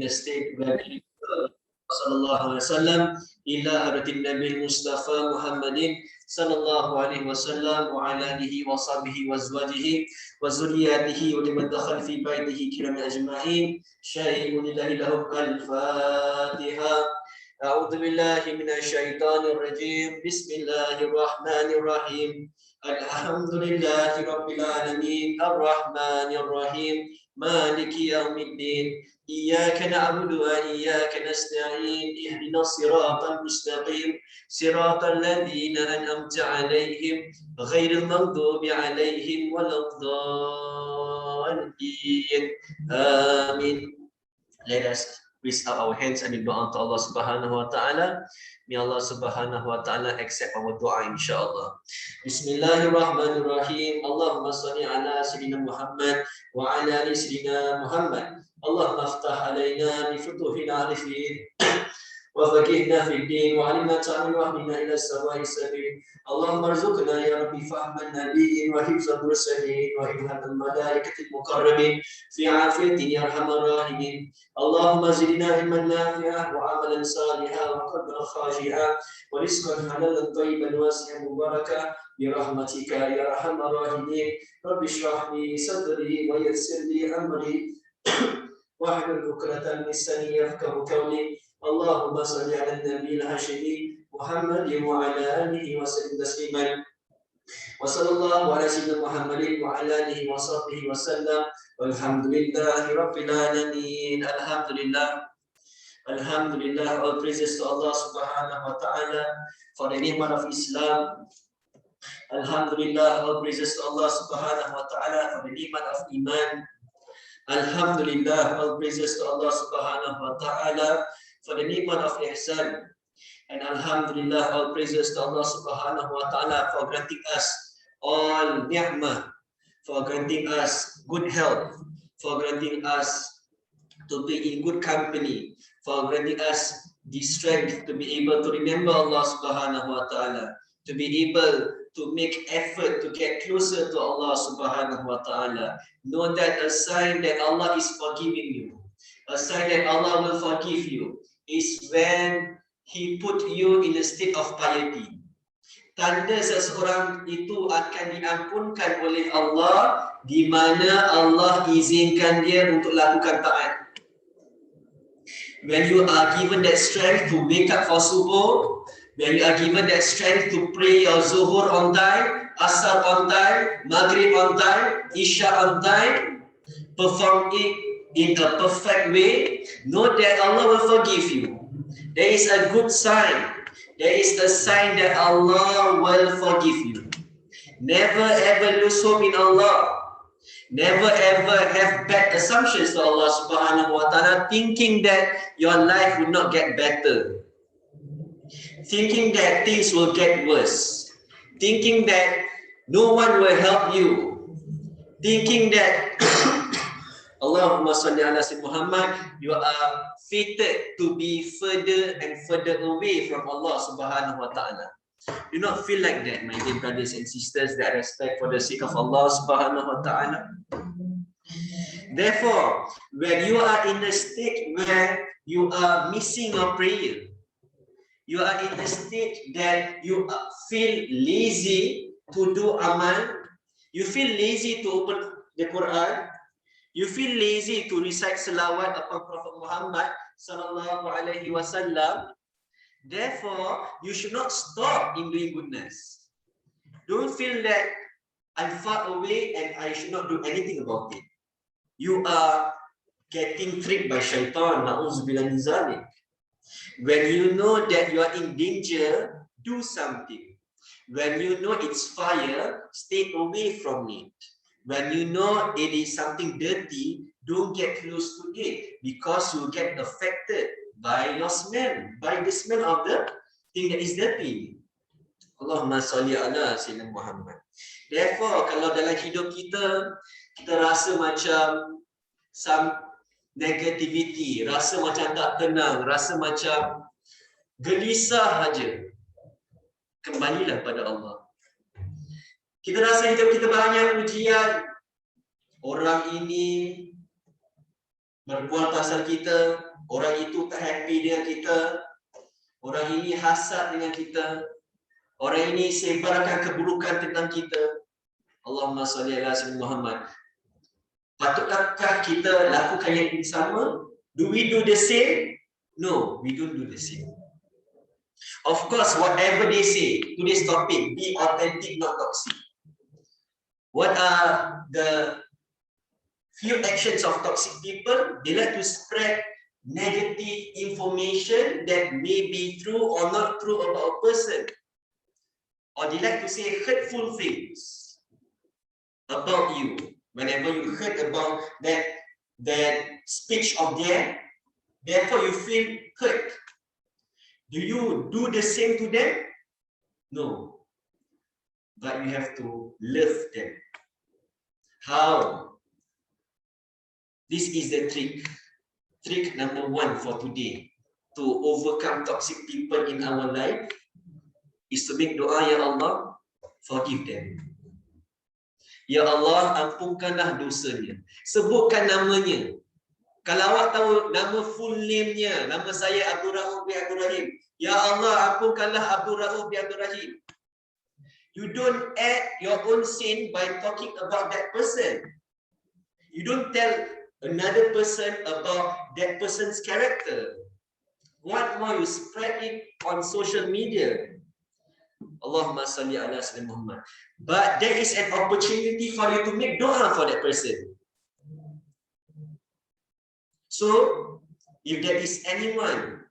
state where sallallahu alaihi wasallam ila hadratin nabi mustafa Muhammadin sallallahu alaihi wasallam wa ala alihi wa sahbihi wa azwajihi wa zurriyyatihi wa liman dakhala fi baitihi kiram ajma'in syai'un lillahi lahum al-fatiha. A'udzu billahi minasy syaithanir rajim. Bismillahirrahmanirrahim. Alhamdulillahi rabbil alamin arrahmanir rahim maliki yaumiddin. Iyyaka na'budu wa iyyaka nasta'in ihdinas siratal mustaqim siratal ladzina an'amta 'alaihim ghairil maghdubi 'alaihim waladdallin. Amin. Let us raise up our hands and doa to Allah Subhanahu wa taala. May Allah Subhanahu wa taala accept our doa insyaallah. Bismillahirrahmanirrahim. Allahumma shalli ala sayyidina Muhammad wa ala ali sayyidina Muhammad. Allahumma aftah alaina bi futuhil arifin wa faqihna fid din wa 'allimna ta'wil wa ahdina ila sawa'i sabil. Allahumma arzuqna ya rabbi fahman nabiyyin wa hifzal mursalin wa ilhamal malaikatil muqarrabin fi 'afiyatin ya arhamar rahimin. Allahumma zidna ilman nafi'ah wa 'amalan salihan wa qalban khashi'an wa rizqan halalan thayyiban wasi'an mubarakah bi rahmatika ya arhamar rahimin. Rabbi shrah li sadri wa yassir li amri wahlul 'uqdatam min lisani yafqahu qawli. Allahumma shalli 'ala nabiyil hashimi Muhammad wa 'ala alihi wa sallim tasliman. Wa sallallahu ala sayyidina Muhammadin wa 'ala alihi wa sahbihi wa sallam. Walhamdulillahi rabbil alamin. Alhamdulillah, all praises to Allah Subhanahu wa ta'ala for the ni'mat of Islam. Alhamdulillah, all praises to Allah Subhanahu wa ta'ala for the ni'mat of Iman. Alhamdulillah, all praises to Allah Subhanahu wa ta'ala for the ni'mat of ihsan. And alhamdulillah, all praises to Allah Subhanahu wa ta'ala for granting us all ni'mah, for granting us good health, for granting us to be in good company, for granting us the strength to be able to remember Allah Subhanahu wa ta'ala, to be able to make effort to get closer to Allah Subhanahu wa ta'ala. Know that a sign that Allah is forgiving you, a sign that Allah will forgive you, is when He put you in a state of piety. Tanda seseorang itu akan diampunkan oleh Allah di mana Allah izinkan dia untuk lakukan taat. When you are given that strength to wake up for subuh, when you are given that strength to pray your zuhur on time, asar on time, maghrib on time, isya on time, perform it in a perfect way, know that Allah will forgive you. There is a good sign. There is a sign that Allah will forgive you. Never ever lose hope in Allah. Never ever have bad assumptions to Allah Subhanahu wa ta'ala, thinking that your life will not get better. Thinking that things will get worse. Thinking that no one will help you. Thinking that Allahumma salli ala sayyidina Muhammad, you are fated to be further and further away from Allah Subhanahu wa ta'ala. Do not feel like that, my dear brothers and sisters, that I respect for the sake of Allah Subhanahu wa ta'ala. Therefore, when you are in a state where you are missing your prayer, you are in a state that you feel lazy to do amal, you feel lazy to open the Quran, you feel lazy to recite salawat upon Prophet Muhammad sallallahu alaihi wasallam, therefore you should not stop in doing goodness. Don't feel that I'm far away and I should not do anything about it. You are getting tricked by shaitan. Na'udzubillah min zalik. When you know that you are in danger, do something. When you know it's fire, stay away from it. When you know it is something dirty, don't get close to it, because you get affected by your smell, by the smell of the thing that is dirty. Allahumma salli ala sayyidina Muhammad. Therefore, kalau dalam hidup kita rasa macam some negativity, rasa macam tak tenang, rasa macam gelisah saja, kembalilah pada Allah. Kita rasa hidup kita banyak ujian. Orang ini berbual pasal kita, orang itu tak happy dengan kita, orang ini hasad dengan kita, orang ini sebarkan keburukan tentang kita. Allahumma salli ala sayyidina Muhammad. Patutkah kita lakukan yang sama? Do we do the same? No, we don't do the same. Of course, whatever they say, today's topic, be authentic, not toxic. What are the few actions of toxic people? They like to spread negative information that may be true or not true about a person. Or they like to say hurtful things about you. Whenever you heard about that speech of theirs, therefore you feel hurt. Do you do the same to them? No. But you have to love them. How? This is the trick. Trick number 1 for today to overcome toxic people in our life is to make doa, Ya Allah, forgive them. Ya Allah, ampunkanlah dosanya. Sebutkan namanya. Kalau awak tahu nama full name-nya, nama saya Abdul Rauf bin Abdul Rahim. Ya Allah, ampunkanlah Abdul Rauf bin Abdul Rahim. You don't add your own sin by talking about that person. You don't tell another person about that person's character. What more, you spread it on social media. Allahumma salli ala sayyidina Muhammad. But there is an opportunity for you to make dua for that person. So, if there is anyone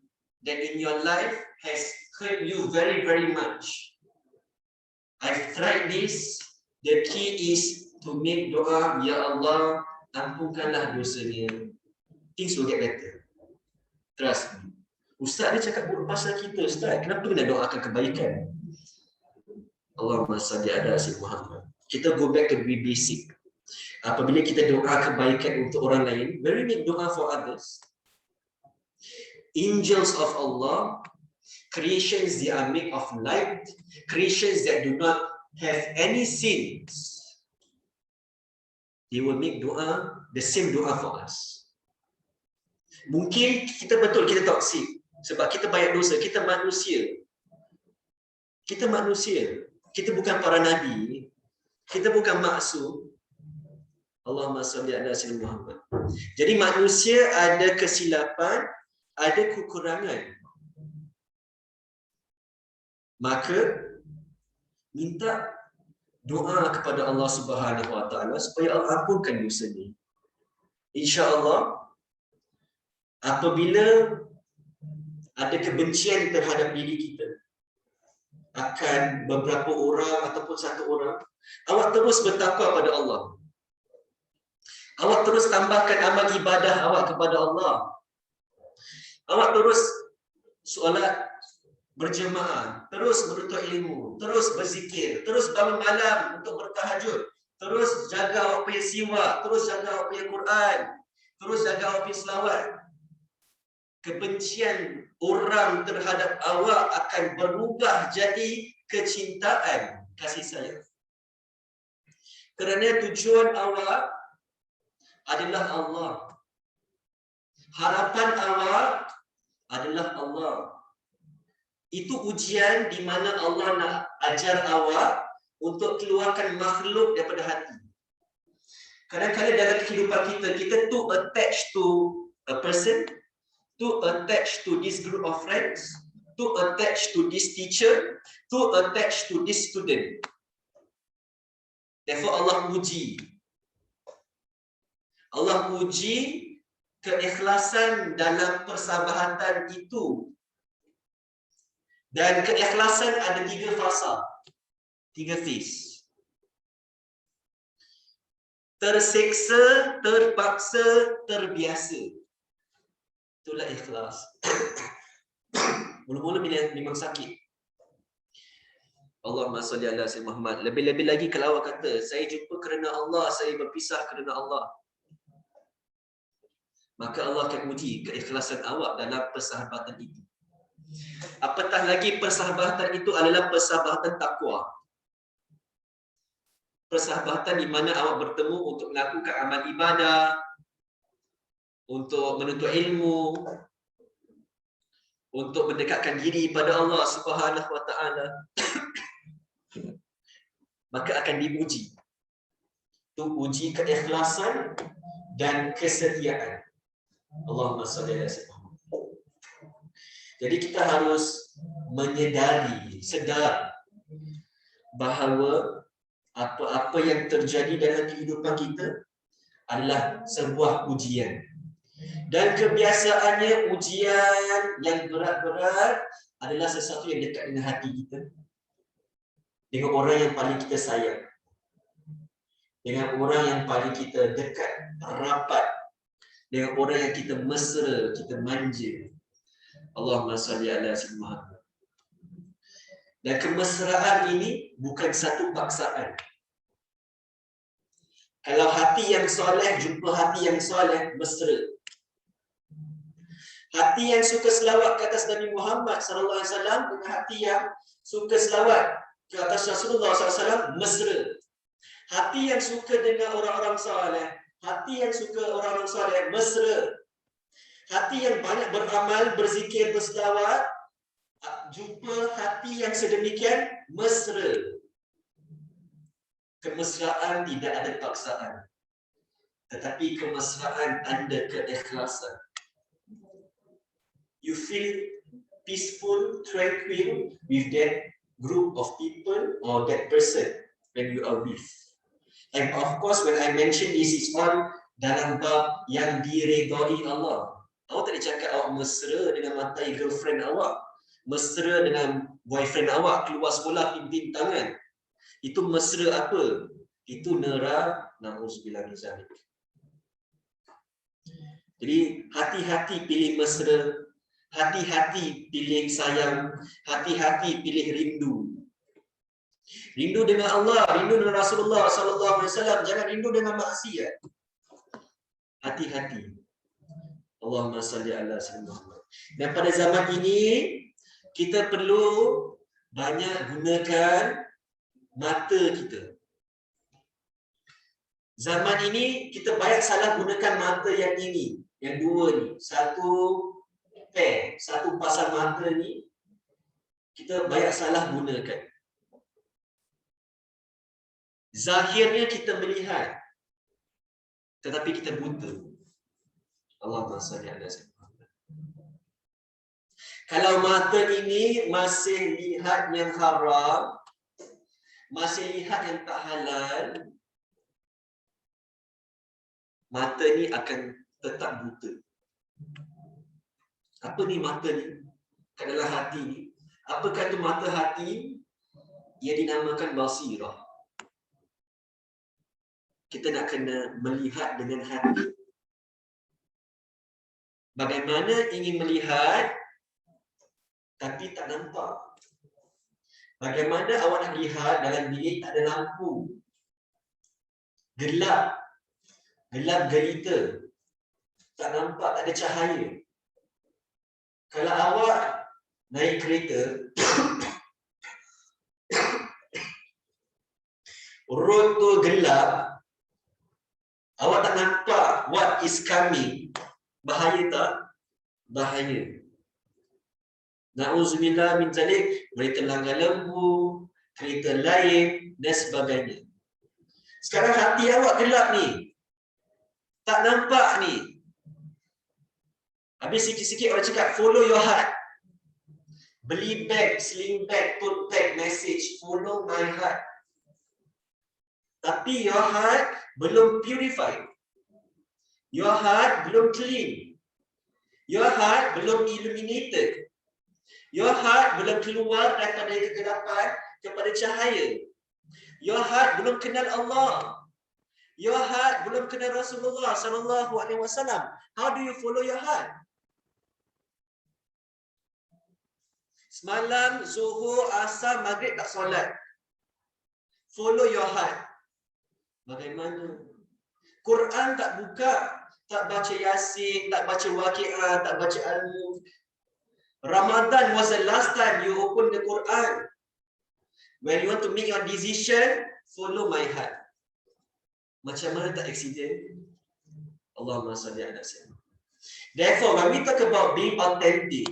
that in your life has hurt you very, very much, I've tried this. The key is to make doa, Ya Allah, ampunkanlah dosanya. Things will get better. Trust me. Ustaz dia cakap buruk pasal kita, Ustaz. Kenapa kena doakan kebaikan? Allahumma salli ala sayyidina Muhammad. Kita go back to the basic. Apabila kita doa kebaikan untuk orang lain, when we make doa for others, angels of Allah, creations that are made of light, creations that do not have any sins, they will make doa, the same doa for us. Mungkin kita betul, kita toksik sebab kita banyak dosa, kita manusia. Kita manusia. Kita bukan para nabi. Kita bukan maksum. Allahumma salli ala sayyidina Muhammad. Jadi manusia ada kesilapan, ada kekurangan. Maka minta doa kepada Allah Subhanahu wa taala supaya Allah ampunkan dosa ni. Insya-Allah apabila ada kebencian terhadap diri kita akan beberapa orang ataupun satu orang, awak terus bertakwa pada Allah. Awak terus tambahkan amal ibadah awak kepada Allah. Awak terus solat berjemaah, terus menuntut ilmu, terus berzikir, terus bangun malam untuk bertahajud, terus jaga awak punya siwak, terus jaga awak punya Quran, terus jaga awak punya selawat. Kebencian orang terhadap awak akan berubah jadi kecintaan, kasih sayang. Kerana tujuan awak adalah Allah. Harapan awak adalah Allah. Itu ujian di mana Allah nak ajar awak untuk keluarkan makhluk daripada hati. Kadang-kadang dalam kehidupan kita, kita too attached to a person, too attached to this group of friends, too attached to this teacher, too attached to this student. Therefore Allah uji. Allah uji keikhlasan dalam persahabatan itu. Dan keikhlasan ada 3 fasa, 3 phase. Terseksa, terpaksa, terbiasa. Itulah ikhlas. Mula-mula memang sakit. Allahumma salli ala sayyidina Muhammad. Lebih-lebih lagi kalau awak kata, saya jumpa kerana Allah, saya berpisah kerana Allah. Maka Allah akan uji keikhlasan awak dalam persahabatan itu. Apatah lagi persahabatan itu adalah persahabatan takwa. Persahabatan di mana awak bertemu untuk melakukan amal ibadah, untuk menuntut ilmu, untuk mendekatkan diri pada Allah Subhanahu wa taala, maka akan diuji. Itu uji keikhlasan dan kesetiaan. Allahumma salli ala sayyidina Muhammad. Jadi kita harus menyedari, sedar bahawa apa-apa yang terjadi dalam kehidupan kita adalah sebuah ujian. Dan kebiasaannya ujian yang berat-berat adalah sesuatu yang dekat dengan hati kita. Dengan orang yang paling kita sayang. Dengan orang yang paling kita dekat, rapat. Dengan orang yang kita mesra, kita manja. Allahumma salli ala sayyidina Muhammad. Dan kemesraan ini bukan satu paksaan. Kalau hati yang soleh jumpa hati yang soleh, mesra. Hati yang suka selawat ke atas Nabi Muhammad sallallahu alaihi wasallam dengan hati yang suka selawat ke atas Rasulullah sallallahu alaihi wasallam, mesra. Hati yang suka dengan orang-orang soleh, hati yang suka orang-orang soleh, mesra. Hati yang banyak beramal, berzikir, berselawat, jumpa hati yang sedemikian, mesra. Kemesraan tidak ada paksaan, tetapi kemesraan ada keikhlasan. You feel peaceful, tranquil with that group of people or that person when you are with. And of course, when I mention this is all dalam bab yang diredai Allah. Awak tak cakap awak mesra dengan matai girlfriend awak, mesra dengan boyfriend awak, keluar sekolah pimpin tangan. Itu mesra apa? Itu nera, na'udzubillah min zalik. Jadi hati-hati pilih mesra, hati-hati pilih sayang, hati-hati pilih rindu. Rindu dengan Allah, rindu dengan Rasulullah sallallahu alaihi wasallam, jangan rindu dengan maksiat. Hati-hati. Allahumma salli ala sayyidina Muhammad. Dan pada zaman ini kita perlu banyak gunakan mata kita. Zaman ini kita banyak salah gunakan mata yang ini, yang dua ni. Satu pasang mata ni kita banyak salah gunakan. Zahirnya kita melihat, tetapi kita buta. Allahumma salli ala sayyidina Muhammad. Kalau mata ini masih lihat yang haram, masih lihat yang tak halal, mata ni akan tetap buta. Apa ni mata ni? Adalah hati ni. Apakah itu mata hati? Ia dinamakan basirah. Kita nak kena melihat dengan hati. Bagaimana ingin melihat tapi tak nampak? Bagaimana awak nak lihat dalam bilik tak ada lampu? Gelap. Gelap gelita. Tak nampak, tak ada cahaya. Kalau awak naik kereta, road tu gelap, awak tak nampak what is coming. Bahaya tak? Bahaya. Na'udzubillah min zalik, boleh terlanggar lembu, kereta lain dan sebagainya. Sekarang hati awak gelap ni. Tak nampak ni. Habis sikit-sikit orang cakap follow your heart. Beli bag, sling bag, tote bag, message, follow my heart. Tapi your heart belum purified. Your heart belum clean. Your heart belum illuminated. Your heart belum keluar daripada kegelapan kepada cahaya. Your heart belum kenal Allah. Your heart belum kenal Rasulullah sallallahu alaihi wasallam. How do you follow your heart? Semalam Zuhur, Asar, Maghrib tak solat. Follow your heart. Bagaimana? Quran tak buka, tak baca Yasin, tak baca Waqiah, tak baca Al-Mulk. Ramadan was the last time you open the Quran. When you want to make your decision, follow my heart. Macam mana tak accident? Allahumma salli ala sayyidina. Therefore, when we talk about being authentic,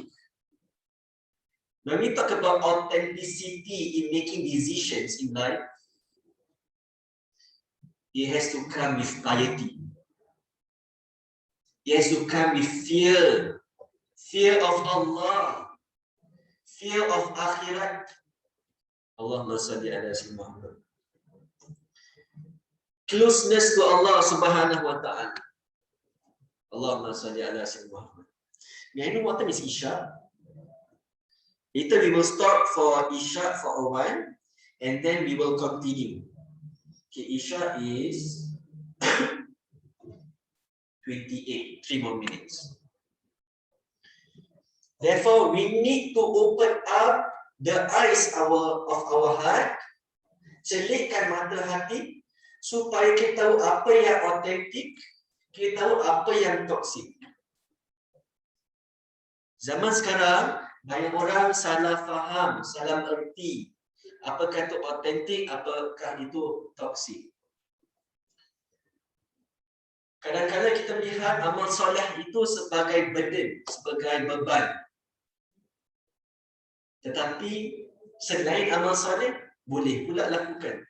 when we talk about authenticity in making decisions in life, it has to come with piety. It has to come with fear. Fear of Allah. Fear of akhirat. Allahumma salli ala sayyidina Muhammad. Closeness to Allah subhanahu wa ta'ala. Allahumma salli ala sayyidina Muhammad. May I know what time is Isha? Later we will stop for Isha for a while and then we will continue. Okay, Isha is 28, 3 more minutes. Therefore, we need to open up the eyes of our heart, celikkan mata hati, supaya kita tahu apa yang autentik, kita tahu apa yang toksik. Zaman sekarang, banyak orang salah faham, salah erti apakah itu autentik, apakah itu toksik. Kadang-kadang kita melihat amal soleh itu sebagai burden, sebagai beban. Tetapi selain amal soleh, boleh pula lakukan.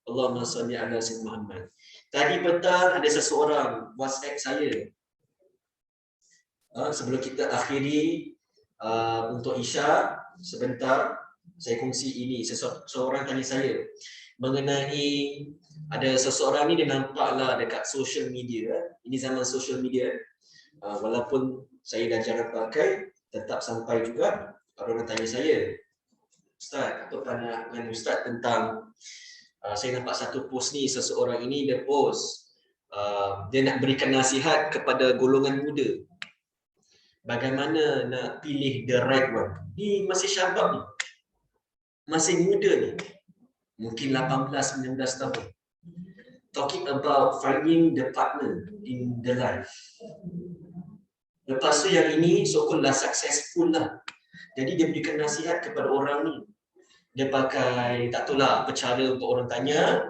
Allahumma salli ala sayyidina Muhammad. Tadi petang ada seseorang WhatsApp saya. Sebelum kita akhiri untuk Isya, sebentar saya kongsi ini. Seseorang tanya saya mengenai ada seseorang ni dia nampaklah dekat social media. Ini zaman social media. Walaupun saya dah jarang pakai, tetap sampai juga. Ada orang tanya saya, Ustaz, apa pandangan Ustaz tentang saya nampak satu post ni, seseorang ini dia post dia nak berikan nasihat kepada golongan muda. Bagaimana nak pilih the right one. Ni masih syabab ni. Masih muda ni. Mungkin 18-19 tahun. Talking about finding the partner in the life. Lepas tu yang ini so-called dah successful lah. Jadi dia berikan nasihat kepada orang ni. Dia pakai, tak tahu lah apa cara untuk orang tanya.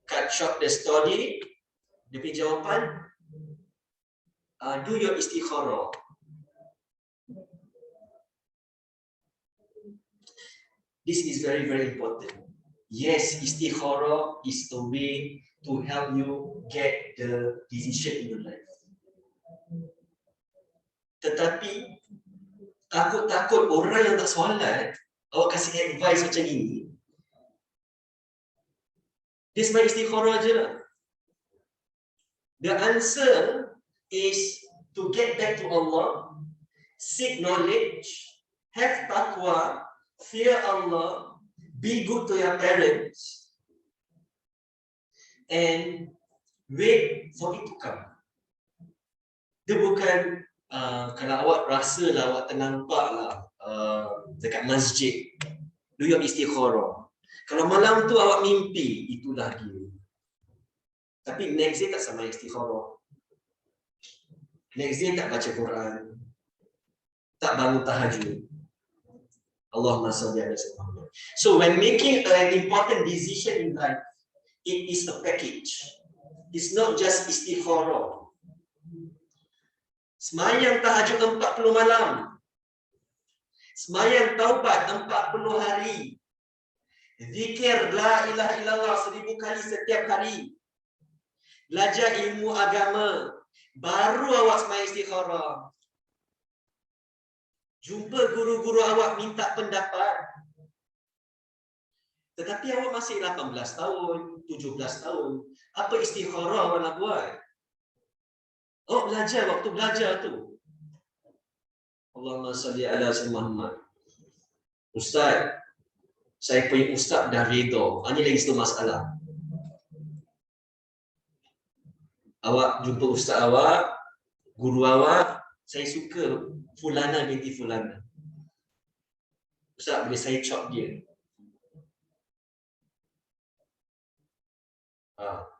Cut short the story. Dia punya jawapan, do your istikharah. This is very, very important. Yes, istikharah is a way to help you get the decision in your life. Tetapi takut-takut orang yang tak solat, awak kasih advice macam ini. Dia semua istikharah je lah. The answer is to get back to Allah, seek knowledge, have taqwa, fear Allah, be good to your parents, and wait for it to come. Dia bukan kalau awak rasa lah, awak ternampak lah dekat masjid, do your istikharah. Kalau malam tu awak mimpi, itulah dia. Tapi next day tak sama istikharah. Next day tak baca Quran. Tak bangun tahajud. Allahumma salli ala sayyidina Muhammad. So when making an important decision in life, it is a package. It's not just istikharah. Semayang tahajud 40 malam. Semayang taubat 40 hari. Zikir la ilaha illallah 1000 kali setiap hari. Belajar ilmu agama. Baru awak semayang istikharah. Jumpa guru-guru awak minta pendapat. Tetapi awak masih 18 tahun, 17 tahun. Apa istikharah awak nak buat? Oh, belajar waktu belajar tu. Allahumma salli ala sayyidina Muhammad. Ustaz, saya punya ustaz dah redha. Ini lagi satu masalah. Awak jumpa ustaz awak, guru awak, saya suka fulana binti fulana. Ustaz, boleh saya chop dia?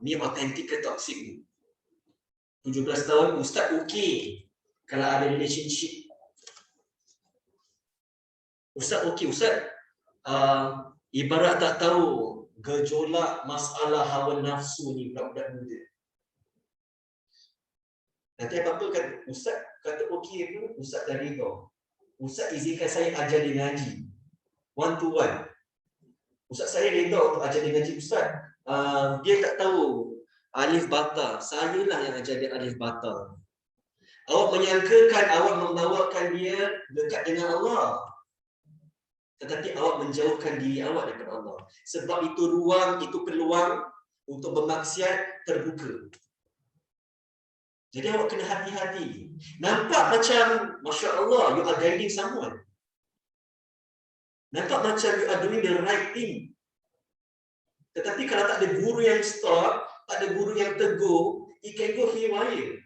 Ni autentik ke toksik ni? 17 tahun, ustaz okey kalau ada relationship. Ustaz okey, ustaz ibarat tak tahu gejolak masalah hawa nafsu ni budak-budak muda. Nanti apa-apa kan, Ustaz kata okey pun, Ustaz dah reda. Ustaz izinkan saya ajar dia ngaji. One to one. Ustaz saya reda untuk ajar dia ngaji. Ustaz, dia tak tahu alif bata. Saya lah yang ajar dia alif bata. Awak menyangkakan awak membawakan dia dekat dengan Allah. Tetapi awak menjauhkan diri awak daripada Allah. Sebab itu ruang, itu peluang untuk bermaksiat terbuka. Jadi awak kena hati-hati. Nampak macam, Masya Allah, you are guiding someone. Nampak macam you are doing the right thing. Tetapi kalau tak ada guru yang stop, tak ada guru yang tegur, it can go haywire.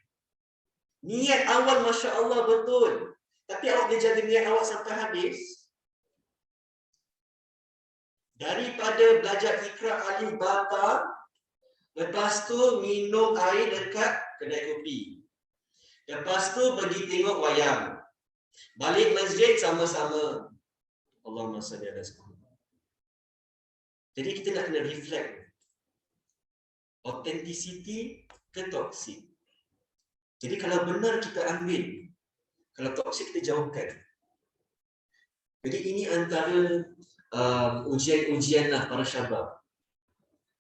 Niat awal Masya Allah betul. Tapi awak boleh jaga niat awak sampai habis. Daripada belajar ikra alif bata, lepas tu minum air dekat kedai kopi. Lepas tu pergi tengok wayang. Balik masjid sama-sama. Allahumma salli ala sayyidina. Jadi kita nak kena reflect. Authenticity ke toxic. Jadi kalau benar kita ambil, kalau toxic kita jauhkan. Jadi ini antara ujian-ujian lah para syabab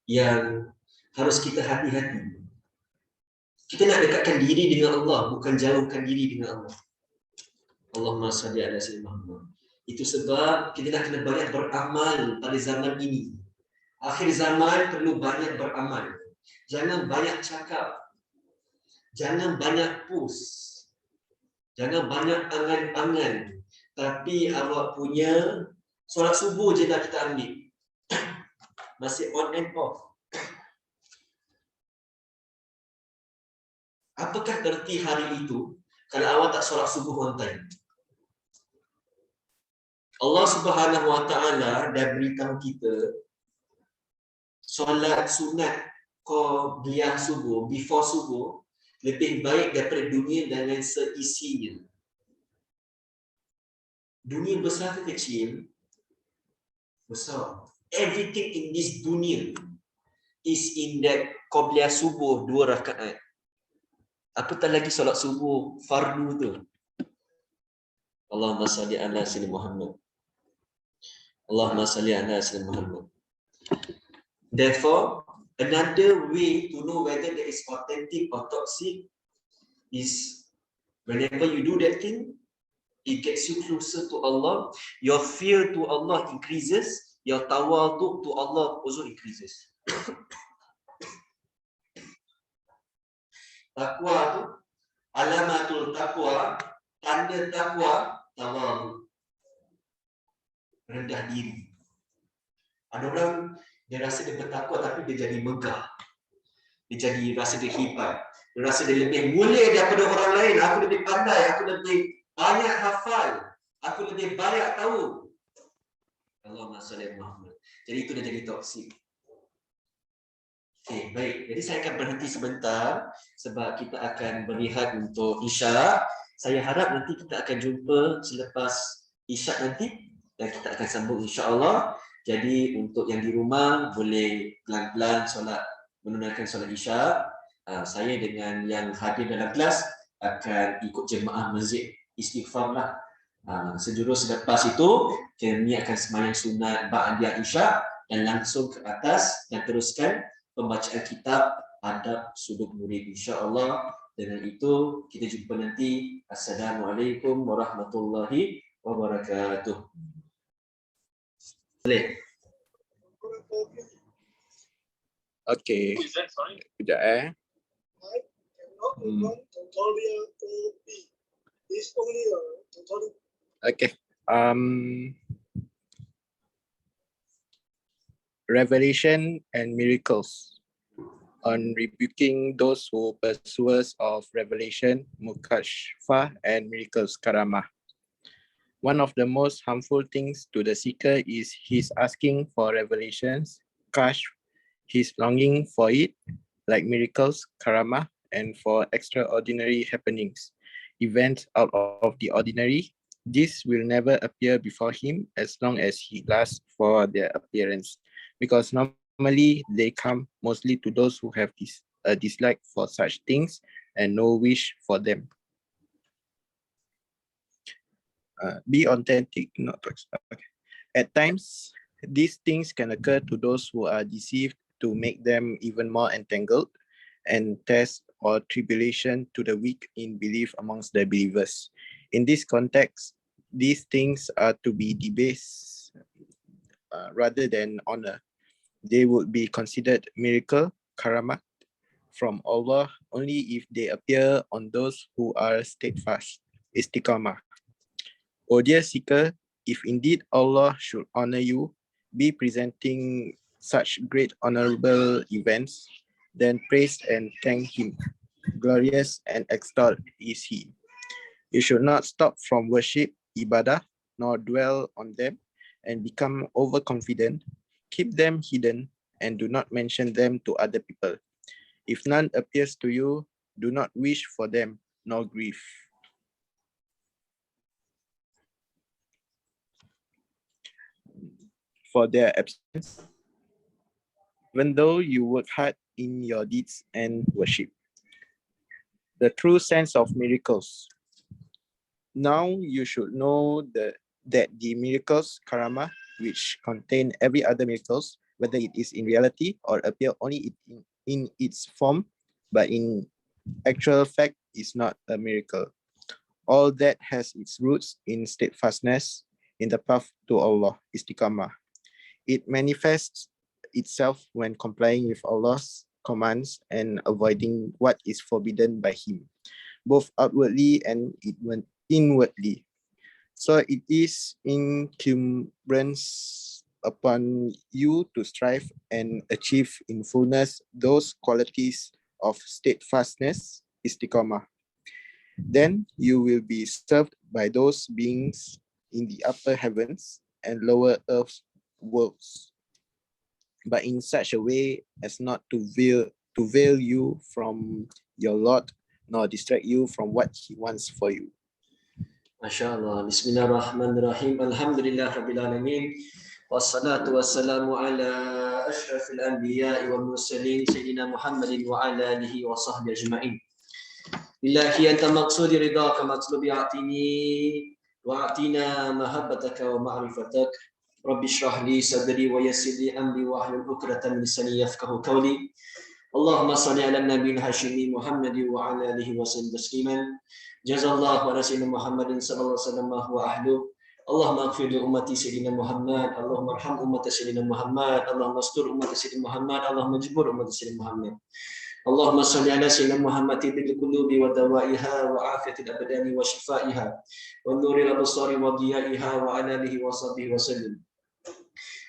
yang harus kita hati-hati. Kita nak dekatkan diri dengan Allah, bukan jauhkan diri dengan Allah. Allahumma salli ala sayyidina Muhammad. Itu sebab kita nak kena banyak beramal pada zaman ini. Akhir zaman perlu banyak beramal. Jangan banyak cakap. Jangan banyak post. Jangan banyak angan-angan. Tapi awak punya solat subuh je dah kita ambil. Masih on and off. Apakah erti hari itu kalau awak tak solat subuh on time? Allah Subhanahu Wa Taala dah beritahu kita solat sunat qabliyah subuh, before subuh, lebih baik daripada dunia dengan seisinya. Dunia besar ke kecil? Besar. Everything in this dunia is in that qabliyah subuh 2 rakaat. Apatah lagi solat subuh fardu tu. Allahumma salli ala sayyidina Muhammad. Allahumma salli ala sayyidina Muhammad. Therefore, another way to know whether there is authentic or toxic is whenever you do that thing, it gets you closer to Allah. Your fear to Allah increases. Your tawadhu to Allah also increases. Takwa tu, alamatul takwa, tanda takwa, tawadhu. Rendah diri. Ada orang dia rasa dia bertakwa tapi dia jadi megah. Dia jadi rasa dia hebat. Dia rasa dia lebih mulia daripada orang lain. Aku lebih pandai, aku lebih banyak hafal, aku lebih banyak tahu. Allahumma salli ala Muhammad. Jadi itu dah jadi toksik. Okey, baik. Jadi saya akan berhenti sebentar sebab kita akan berehat untuk Isyak. Saya harap nanti kita akan jumpa selepas Isyak nanti dan kita akan sambung insya-Allah. Jadi untuk yang di rumah boleh pelan-pelan solat, menunaikan solat Isyak. Saya dengan yang hadir dalam kelas akan ikut jemaah masjid istighfar lah. Sejurus selepas itu kami akan sembahyang sunat ba'diyah Isyak dan langsung ke atas dan teruskan pembacaan kitab adab sudut murid insya-Allah. Dengan itu kita jumpa nanti. Assalamualaikum warahmatullahi wabarakatuh. Boleh. Okey. Sekejap Okay. Revelation and miracles. On rebuking those who pursuers of revelation, mukashfa, and miracles, karamah. One of the most harmful things to the seeker is his asking for revelations, kashf, his longing for it, like miracles, karamah, and for extraordinary happenings, events out of the ordinary. This will never appear before him as long as he lasts for their appearance, because normally they come mostly to those who have a dislike for such things, and no wish for them. Be authentic, not okay. At times, these things can occur to those who are deceived to make them even more entangled, and test or tribulation to the weak in belief amongst the believers. In this context, these things are to be debased rather than honor. They would be considered miracle, karamat, from Allah only if they appear on those who are steadfast, istiqamah. O dear seeker, if indeed Allah should honor you, be presenting such great honorable events, then praise and thank Him. Glorious and extolled is He. You should not stop from worship, ibadah, nor dwell on them and become overconfident. Keep them hidden and do not mention them to other people. If none appears to you, do not wish for them nor grieve. For their absence, even though you work hard in your deeds and worship. The true sense of miracles. Now you should know that the miracles, karama, which contain every other miracles, whether it is in reality or appear only in its form, but in actual fact is not a miracle. All that has its roots in steadfastness in the path to Allah, istiqamah. It manifests itself when complying with Allah's commands and avoiding what is forbidden by Him, both outwardly and inwardly. So it is incumbents upon you to strive and achieve in fullness those qualities of steadfastness, istiqamah. Then you will be served by those beings in the upper heavens and lower earth worlds, but in such a way as not to veil you from your Lord, nor distract you from what He wants for you. MasyaAllah. Bismillahirrahmanirrahim. Alhamdulillah Rabbil Alamin. Wassalatu wassalamu ala ashrafil anbiya'i wal mursalin Sayyidina Muhammadin wa ala alihi wa sahbihi ajma'in. Ilahi anta maqsudi ridhaka matlubi a'tini wa a'tina mahabbataka wa ma'rifatak. Rabbi shrah li sadri wa yassir li amri wa ahlul 'uqdatam min lisani yafqahu qawli. Allahumma salli ala nabiyil hashimi Muhammadin wa ala alihi wa sallam tasliman. Jazallahu ala sayyidina Muhammadin sallallahu alaihi wasallam wa ahlu. Allahumma ighfir li ummati sayyidina Muhammad. Allahumma arham ummati sayyidina Muhammad. Allahumma astur ummati sayyidina Muhammad. Allahumma jibur ummati sayyidina Muhammad. Allahumma salli ala sayyidina Muhammad bil qulubi wa dawaiha wa afiyatil abdani wa shifaiha wa nuril absari wa diyaiha wa ala alihi wa sahbihi wa sallam.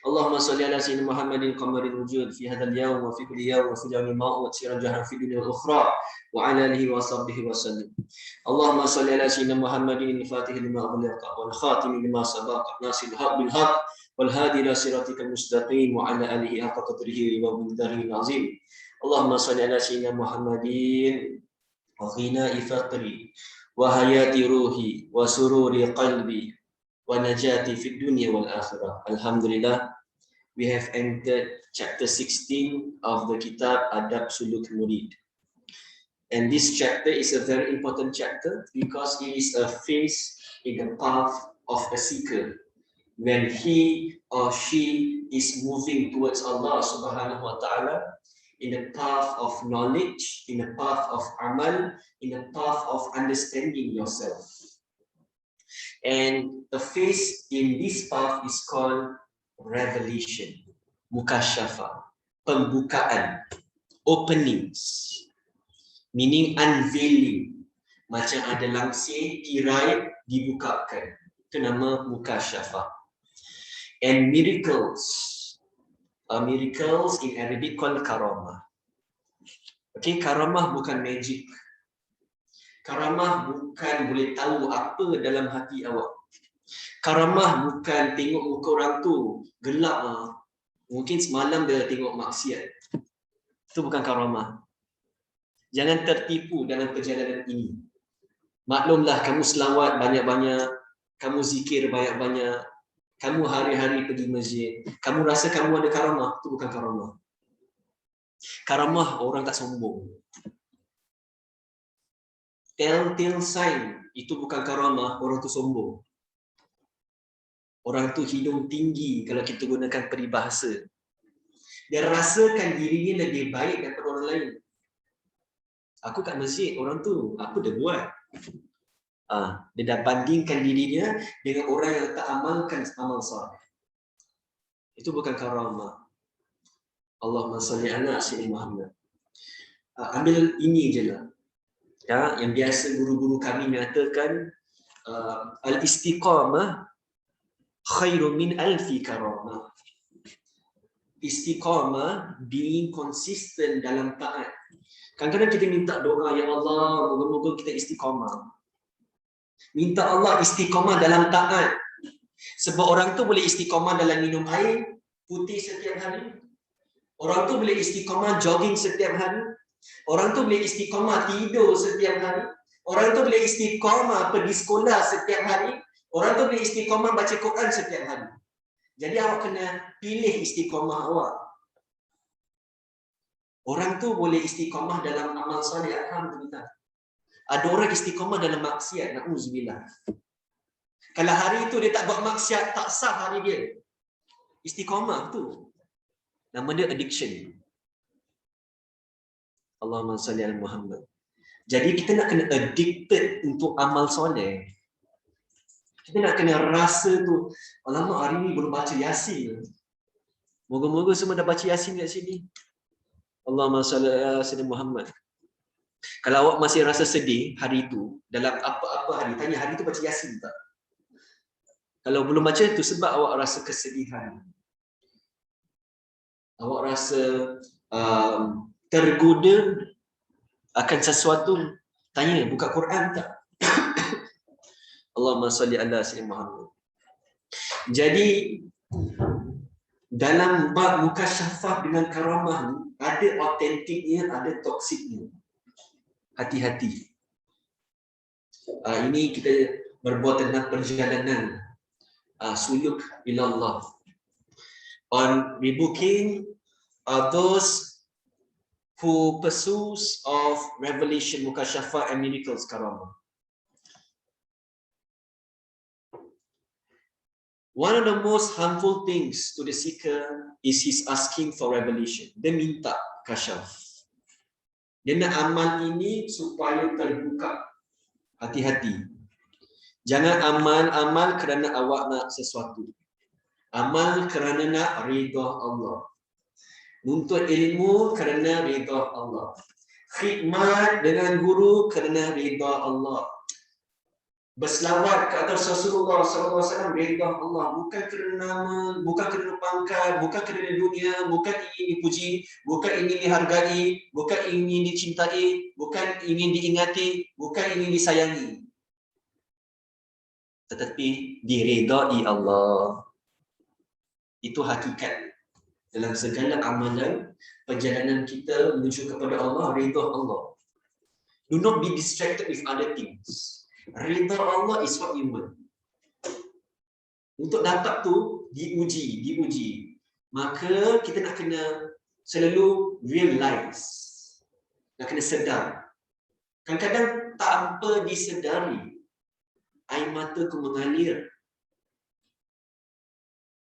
Allahumma salli ala sayyidina Muhammadin qamaril wujud fi hadzal yawm wa fi kulli yawm wa fi jami'il ma'ud sirajahan fi dunya wal ukhra wa ala alihi wa sahbihi wa sallam. Allahumma salli ala sayyidina Muhammadin al-fatih lima aghlaqa wal khatim lima sabaqa nasil haq bil haq wal hadi ila siratikal mustaqim wa ala alihi haqqa qadrihi wa miqdarihi azim. Allahumma salli ala sayyidina Muhammadin wa ghina'i faqri wa hayati ruhi wa sururi qalbi wa najati fid dunya wal akhirah. Alhamdulillah, we have entered chapter 16 of the Kitab Adab Suluk Murid. And this chapter is a very important chapter because it is a phase in the path of a seeker when he or she is moving towards Allah subhanahu wa ta'ala in the path of knowledge, in the path of amal, in the path of understanding yourself. And a phase in this path is called revelation, mukasyafa, pembukaan, openings, meaning unveiling. Macam ada langsir, tirai, dibukakan. Itu nama mukasyafa. And miracles, miracles in Arabic called karamah. Okay, karamah bukan magic. Karamah bukan boleh tahu apa dalam hati awak. Karamah bukan tengok muka orang tu gelap lah. Mungkin semalam dia tengok maksiat. Itu bukan karamah. Jangan tertipu dalam perjalanan ini. Maklumlah kamu selawat banyak-banyak, kamu zikir banyak-banyak, kamu hari-hari pergi masjid, kamu rasa kamu ada karamah, itu bukan karamah. Karamah orang tak sombong. telltale sign itu bukan karamah, orang tu sombong. Orang tu hidung tinggi kalau kita gunakan peribahasa. Dia rasakan dirinya lebih baik daripada orang lain. Aku kat masjid, orang tu, apa dia buat? Dia dah bandingkan dirinya dengan orang yang tak amalkan amal soleh. Itu bukan karamah. Allahumma salli ala sayyidina Muhammad. Ambil ini je lah. Ya, yang biasa guru-guru kami nyatakan, al-istiqamah khairu min alfi karamah. Istiqamah, being consistent dalam taat. Kadang-kadang kita minta doa, ya Allah, moga-moga kita istiqamah. Minta Allah istiqamah dalam taat. Sebab orang tu boleh istiqamah dalam minum air putih setiap hari. Orang tu boleh istiqamah jogging setiap hari. Orang tu boleh istiqamah tidur setiap hari. Orang tu boleh istiqamah pergi sekolah setiap hari. Orang tu boleh istiqamah baca Quran setiap hari. Jadi awak kena pilih istiqamah awak. Orang tu boleh istiqamah dalam amal soleh, alhamdulillah. Ada orang istiqamah dalam maksiat, na'udzubillah. Kalau hari itu dia tak buat maksiat, tak sah hari dia. Istiqamah tu. Nama dia addiction. Allahumma salli ala Muhammad. Jadi kita nak kena addicted untuk amal soleh. Kita nak kena rasa tu, alamak hari ni belum baca Yasin. Moga-moga semua dah baca Yasin kat sini. Allahumma salli ala sayyidina Muhammad. Kalau awak masih rasa sedih hari itu, dalam apa-apa hari, tanya hari itu baca Yasin tak? Kalau belum baca, itu sebab awak rasa kesedihan. Awak rasa tergoda akan sesuatu, tanya, buka Quran tak? Allahumma salli ala sayyidina Muhammad. Jadi, dalam bab mukasyafah dengan karamah ni, ada autentiknya, ada toksiknya. Hati-hati. Ini kita berbuat tentang perjalanan suluk ilallah. On rebooking those who pursues of revelation, mukasyafah and miracles karamah. One of the most harmful things to the seeker is his asking for revelation. Dia minta kasyaf. Dia nak amal ini supaya terbuka. Hati-hati. Jangan amal kerana awak nak sesuatu. Amal kerana nak ridha Allah. Nuntut ilmu kerana ridha Allah. Khidmat dengan guru kerana ridha Allah. Berselawat ke atas Rasulullah SAW ridha Allah, bukan kerana nama, bukan kerana pangkat, bukan kerana dunia, bukan ingin dipuji, bukan ingin dihargai, bukan ingin dicintai, bukan ingin diingati, bukan ingin disayangi, tetapi diridai Allah. Itu hakikat dalam segala amalan perjalanan kita menuju kepada Allah, ridha Allah. Do not be distracted with other things. Ridha Allah is what you want. Untuk dapat tu diuji. Maka kita nak kena selalu realize, nak kena sedar. Kadang-kadang tanpa disedari, air mataku mengalir.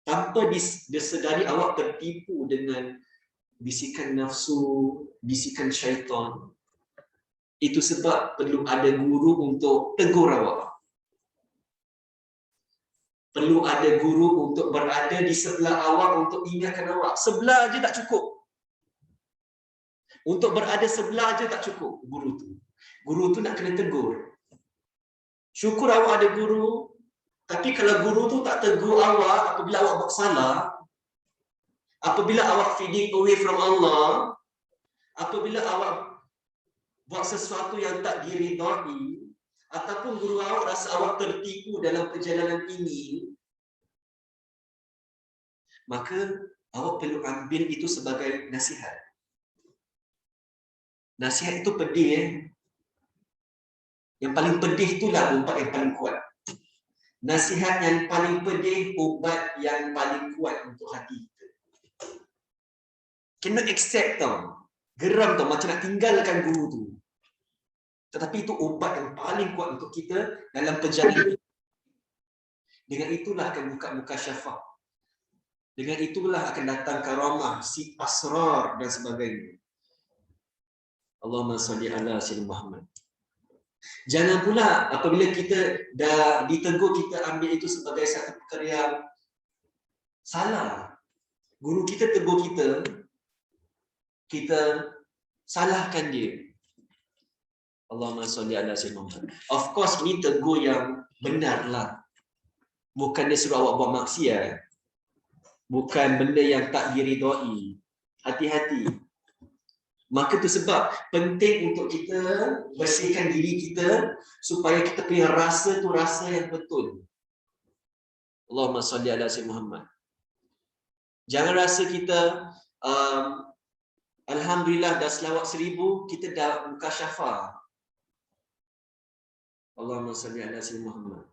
Tanpa disedari awak tertipu dengan bisikan nafsu, bisikan syaitan. Itu sebab perlu ada guru untuk tegur awak. Perlu ada guru untuk berada di sebelah awak untuk ingatkan awak. Sebelah aja tak cukup. Untuk berada sebelah aja tak cukup guru tu. Guru tu nak kena tegur. Syukur awak ada guru, tapi kalau guru tu tak tegur awak apabila awak buat salah, apabila awak feeding away from Allah, apabila awak buat sesuatu yang tak diridai, ataupun guru awak rasa awak tertipu dalam perjalanan ini, maka awak perlu ambil itu sebagai nasihat. Nasihat itu pedih. Yang paling pedih itulah ubat yang paling kuat. Nasihat yang paling pedih, ubat yang paling kuat untuk hati kita. Kena accept tau. Geram tau, macam nak tinggalkan guru tu. Tetapi itu ubat yang paling kuat untuk kita dalam perjalanan. Dengan itulah akan buka syafa'. Dengan itulah akan datang karamah, si asrar dan sebagainya. Allahumma salli ala sayyidina Muhammad. Jangan pula apabila kita dah ditegur, kita ambil itu sebagai satu perkara yang salah. Guru kita tegur kita salahkan dia. Allahumma salli ala sayyidina Muhammad. Of course ini tegur yang benar lah. Bukan dia suruh awak buat maksiat. Bukan benda yang tak diridai. Hati-hati. Maka itu sebab penting untuk kita bersihkan diri kita supaya kita punya rasa tu rasa yang betul. Allahumma salli ala sayyidina Muhammad. Jangan rasa kita alhamdulillah dah selawat 1000, kita dah buka syafa'. Allahumma salli ala sayyidina Muhammad.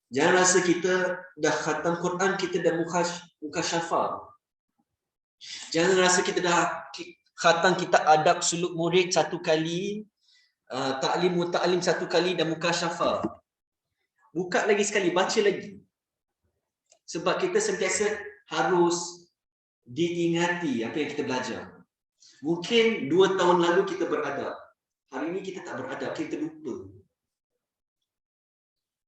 Jangan rasa kita dah khatam Quran, kita dah buka syafa'. Jangan rasa kita dah khatam kitab adab suluk murid 1 kali, ta'lim muta'alim 1 kali dan muka syafa'. Buka lagi sekali, baca lagi. Sebab kita sentiasa harus diingati apa yang kita belajar. Mungkin 2 tahun lalu kita beradab. Hari ini kita tak beradab, kita lupa.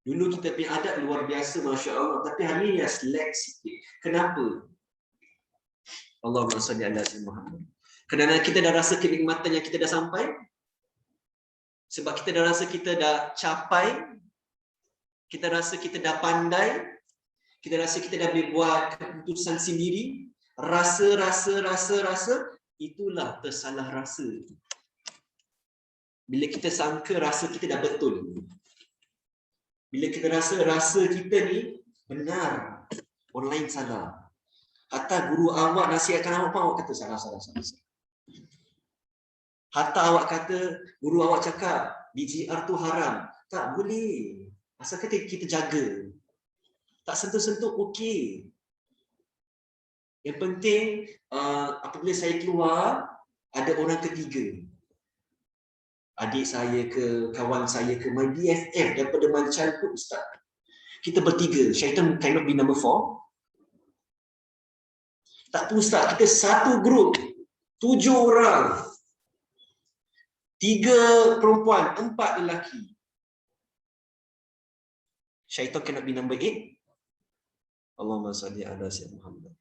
Dulu kita punya adab luar biasa, Masya Allah. Tapi hari ini dah slack sikit. Kenapa? Allahumma salli ala sayyidina Muhammad. Kerana kita dah rasa kenikmatan yang kita dah sampai. Sebab kita dah rasa kita dah capai. Kita rasa kita dah pandai. Kita rasa kita dah boleh buat keputusan sendiri. Rasa. Itulah tersalah rasa. Bila kita sangka rasa kita dah betul. Bila kita rasa kita ni benar, orang lain salah. Hatta guru awak nasihatkan awak pun awak kata salah. Hatta awak kata, guru awak cakap BGR tu haram. Tak boleh. Asal kata kita jaga. Tak sentuh-sentuh okey. Yang penting apabila saya keluar, ada orang ketiga. Adik saya ke, kawan saya ke, my BFF daripada my childhood ustaz. Kita bertiga, syaitan cannot be number 4. Tak pun ustaz, kita satu grup, 7 orang. 3 perempuan, 4 lelaki. Syaitan cannot be number 8. Allahumma salli ala sayyidina Muhammad.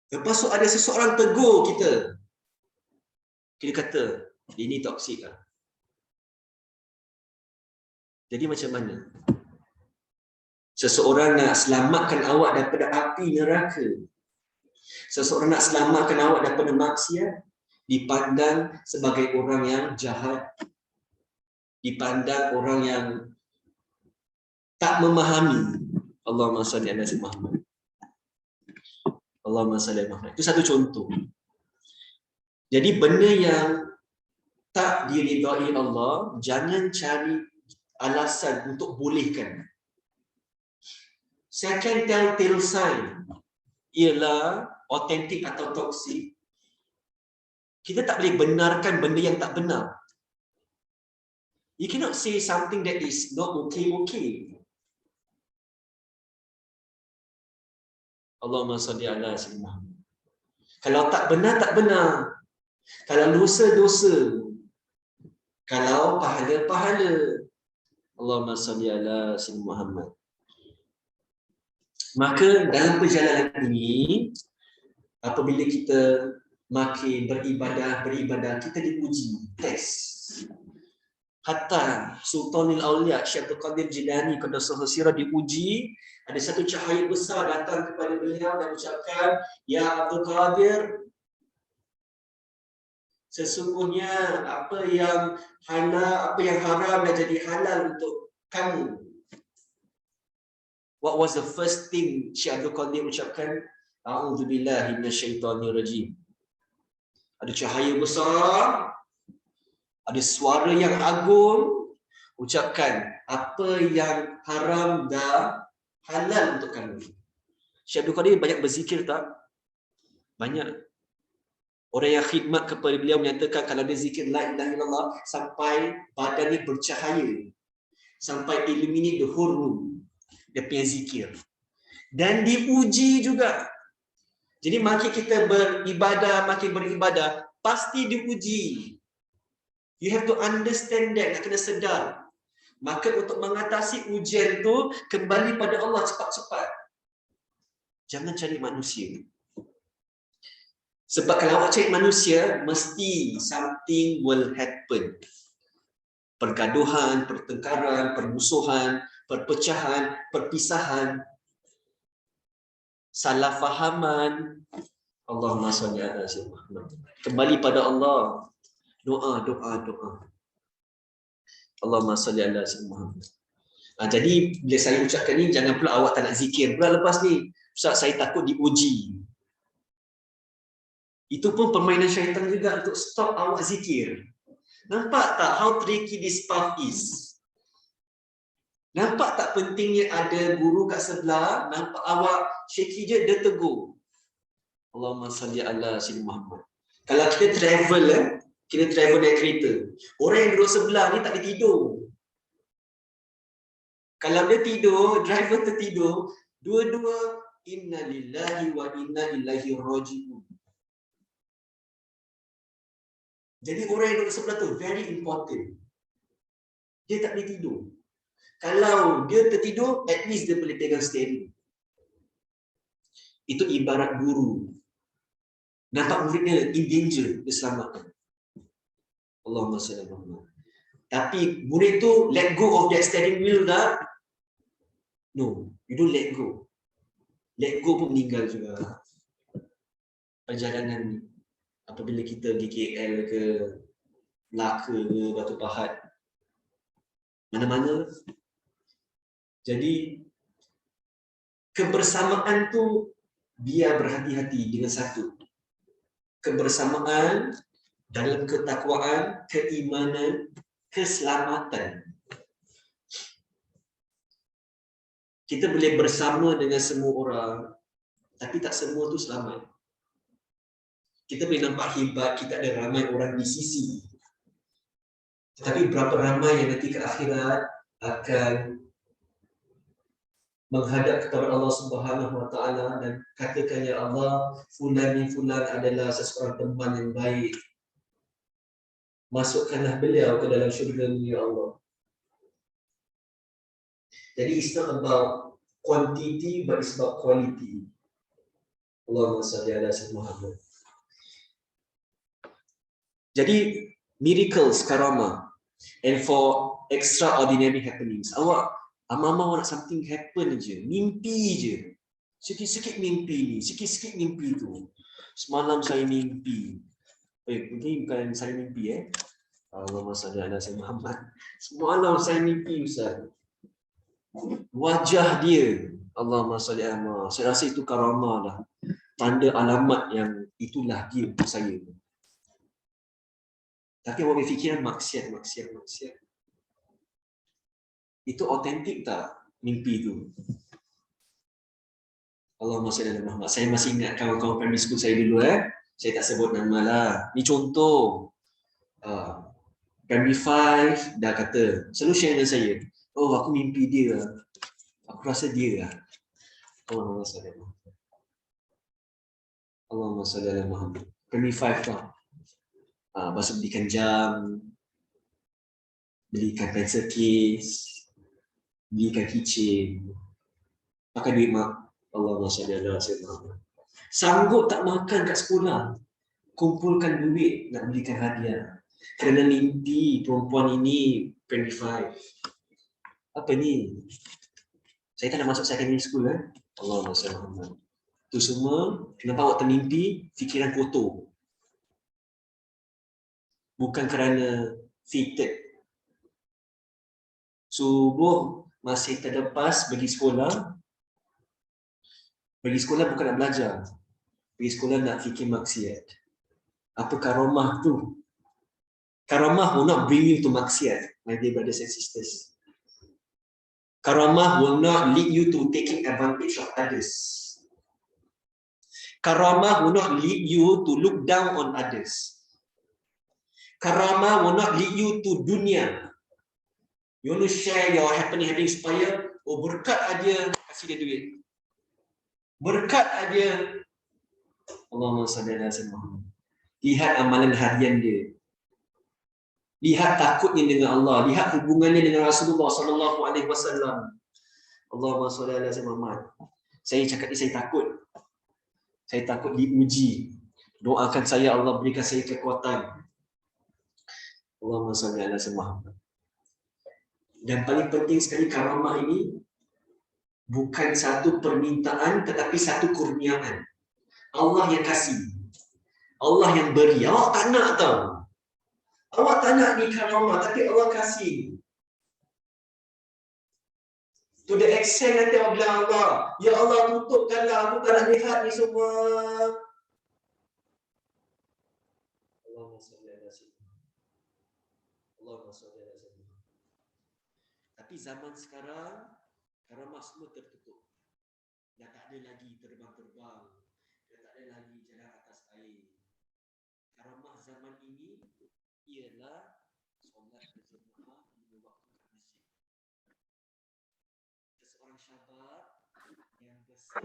Lepas tu ada seseorang tegur kita. Kita kata, dia ni toksik lah. Jadi macam mana? Seseorang nak selamatkan awak daripada api neraka. Seseorang nak selamatkan awak daripada maksiat, dipandang sebagai orang yang jahat. Dipandang orang yang tak memahami. Allahumma salli ala sayyidina Muhammad. Allahumma salli ala Muhammad. Itu satu contoh. Jadi benda yang tak diridai Allah, jangan cari alasan untuk bolehkan. Second telltale sign ialah autentik atau toksik. Kita tak boleh benarkan benda yang tak benar. You cannot say something that is not okay. Allahumma salli ala sayyidina Muhammad. Kalau tak benar, tak benar. Kalau dosa. Kalau pahala. Allahumma salli ala sayyidina Muhammad. Maka dalam perjalanan ini, apabila kita makin beribadah, kita diuji, tes. Hatta Sultanul Auliya Syekh Abdul Qadir Jilani Qaddasallahu sirah diuji, ada satu cahaya besar datang kepada beliau dan ucapkan, "Ya Abdul Qadir, sesungguhnya apa yang halal, apa yang haram dah jadi halal untuk kamu." What was the first thing Syekh Abdul Qadir ucapkan? A'udzubillahi minasyaitonirrajim. Ada cahaya besar, ada suara yang agung, ucapkan apa yang haram dah halal untuk kamu. Syekh Abdul Qadir banyak berzikir tak? Banyak. Orang yang khidmat kepada beliau menyatakan kalau dia zikir la ilaha illallah sampai badan ni bercahaya, sampai illuminate the whole room, dia punya zikir. Dan diuji juga. Jadi makin kita makin beribadah, pasti diuji. You have to understand that, nak kena sedar. Maka untuk mengatasi ujian tu, kembali pada Allah cepat-cepat. Jangan cari manusia. Sebab kalau awak cari manusia, mesti something will happen. Pergaduhan, pertengkaran, permusuhan, perpecahan, perpisahan, salah fahaman. Allahumma shalli ala sayyidina Muhammad. Kembali pada Allah. Doa. Allahumma shalli ala sayyidina Muhammad. Jadi bila saya ucapkan ni, jangan pula awak tak nak zikir pula lepas ni. Ustaz, saya takut diuji. Itu pun permainan syaitan juga untuk stop awak zikir. Nampak tak how tricky this path is? Nampak tak pentingnya ada guru kat sebelah, nampak awak shaky je, dia tegur. Allahumma salli ala sayyidina Muhammad. Kalau kita travel, kita travel naik kereta. Orang yang duduk sebelah ni tak boleh tidur. Kalau dia tidur, driver tertidur, dua-dua inna lillahi wa inna ilaihi raji'un. Jadi orang yang duduk sebelah tu very important. Dia tak boleh tidur. Kalau dia tertidur, at least dia boleh pegang steering. Itu ibarat guru. Nampak muridnya in danger, dia selamatkan. Allahumma salli ala Muhammad. Tapi murid tu let go of that steering wheel tak? No, you don't let go. Let go pun meninggal juga. Perjalanan ni. Apabila kita pergi KL ke Melaka ke Batu Pahat, mana-mana. Jadi kebersamaan tu biar berhati-hati dengan satu. Kebersamaan dalam ketakwaan, keimanan, keselamatan. Kita boleh bersama dengan semua orang, tapi tak semua tu selamat. Kita boleh nampak hebat, kita ada ramai orang di sisi. Tetapi berapa ramai yang nanti ke akhirat akan menghadap kepada Allah Subhanahu Wa Taala dan katakan, ya Allah, fulan bin fulan adalah seseorang teman yang baik. Masukkanlah beliau ke dalam syurga-Mu, ya Allah. Jadi it's not about quantity but it's about quality. Allahumma salli ala sayyidina Muhammad. Jadi miracles, karamah, and for extraordinary happenings. Awak ama-ama nak something happen je, mimpi je. Sikit-sikit mimpi ni, sikit-sikit mimpi tu. Semalam saya mimpi. Ini bukan saya mimpi Allahumma salli ala sayyidina Muhammad. Semalam saya mimpi, Ustaz. Wajah dia, Allahumma salli ala Muhammad. Saya rasa itu karamah lah. Tanda alamat yang itulah dia untuk saya. Tapi awak berfikiran maksiat. Itu autentik tak mimpi tu? Allahumma salli ala Muhammad. Saya masih ingat kawan-kawan primary school saya dulu Saya tak sebut nama lah. Ni contoh. Primary 5 dah kata, selalu share dengan saya. Oh, aku mimpi dia. Aku rasa dia lah. Allahumma salli ala Muhammad. Allahumma salli ala Muhammad. Primary 5 tau. Pasal belikan jam, belikan pencil case, belikan keychain, pakai duit mak. Allahumma salli ala sayyidina Muhammad. Sanggup tak makan kat sekolah, kumpulkan duit nak belikan hadiah. Kerana mimpi perempuan ini 25. Apa ni? Saya tak nak masuk secondary school Allahumma salli ala Muhammad. Itu semua kenapa awak termimpi fikiran kotor. Bukan kerana fitted. Subuh masih terlepas pergi sekolah. Pergi sekolah bukan nak belajar. Pergi sekolah nak fikir maksiat. Apa karamah tu? Karamah will not bring you to maksiat, my dear brothers and sisters. Karamah will not lead you to taking advantage of others. Karamah will not lead you to look down on others. Karamah will not lead you to dunia. You want to share your happening supaya berkat aja kasih dia duit. Berkat aja Allahumma salli ala sayyidina Muhammad. Lihat amalan harian dia. Lihat takutnya dengan Allah, lihat hubungannya dengan Rasulullah sallallahu alaihi wasallam. Allahumma salli ala sayyidina Muhammad. Saya cakap ni saya takut. Saya takut diuji. Doakan saya Allah berikan saya kekuatan. Allahumma salli ala sayyidina Muhammad. Dan paling penting sekali karamah ini bukan satu permintaan tetapi satu kurniaan. Allah yang kasih. Allah yang beri. Awak tak nak tahu. Awak tak nak ni karamah tapi Allah kasih. To the extent nanti awak bilang Allah, ya Allah tutupkanlah, aku tak nak lihat ni semua. Allahumma salli ala sayyidina. Allahumma salli ala sayyidina. Tapi zaman sekarang karamah semua tertutup. Dah tak ada lagi terbang-terbang. Dah tak ada lagi jalan atas air. Karamah zaman ini ialah solat berjemaah di waktu kat masjid. Seorang syabat yang besar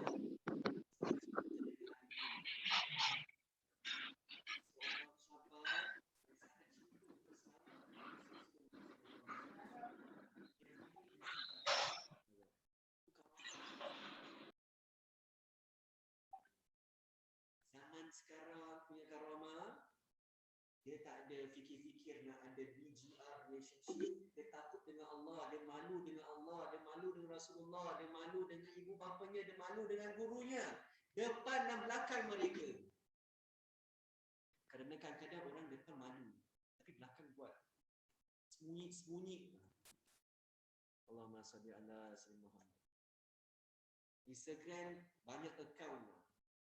zaman sekarang punya karamah, dia tak ada fikir-fikir nak ada BGR relationship. Dia takut dengan Allah, dia malu dengan Allah, dia malu dengan Rasulullah, dia malu dengan ibu bapanya, dia malu dengan gurunya, depan dan belakang mereka. Kerana kadang-kadang orang depan malu tapi belakang buat sembunyi-sembunyi. Allahumma salli ala sayyidina Muhammad. Instagram banyak akaun.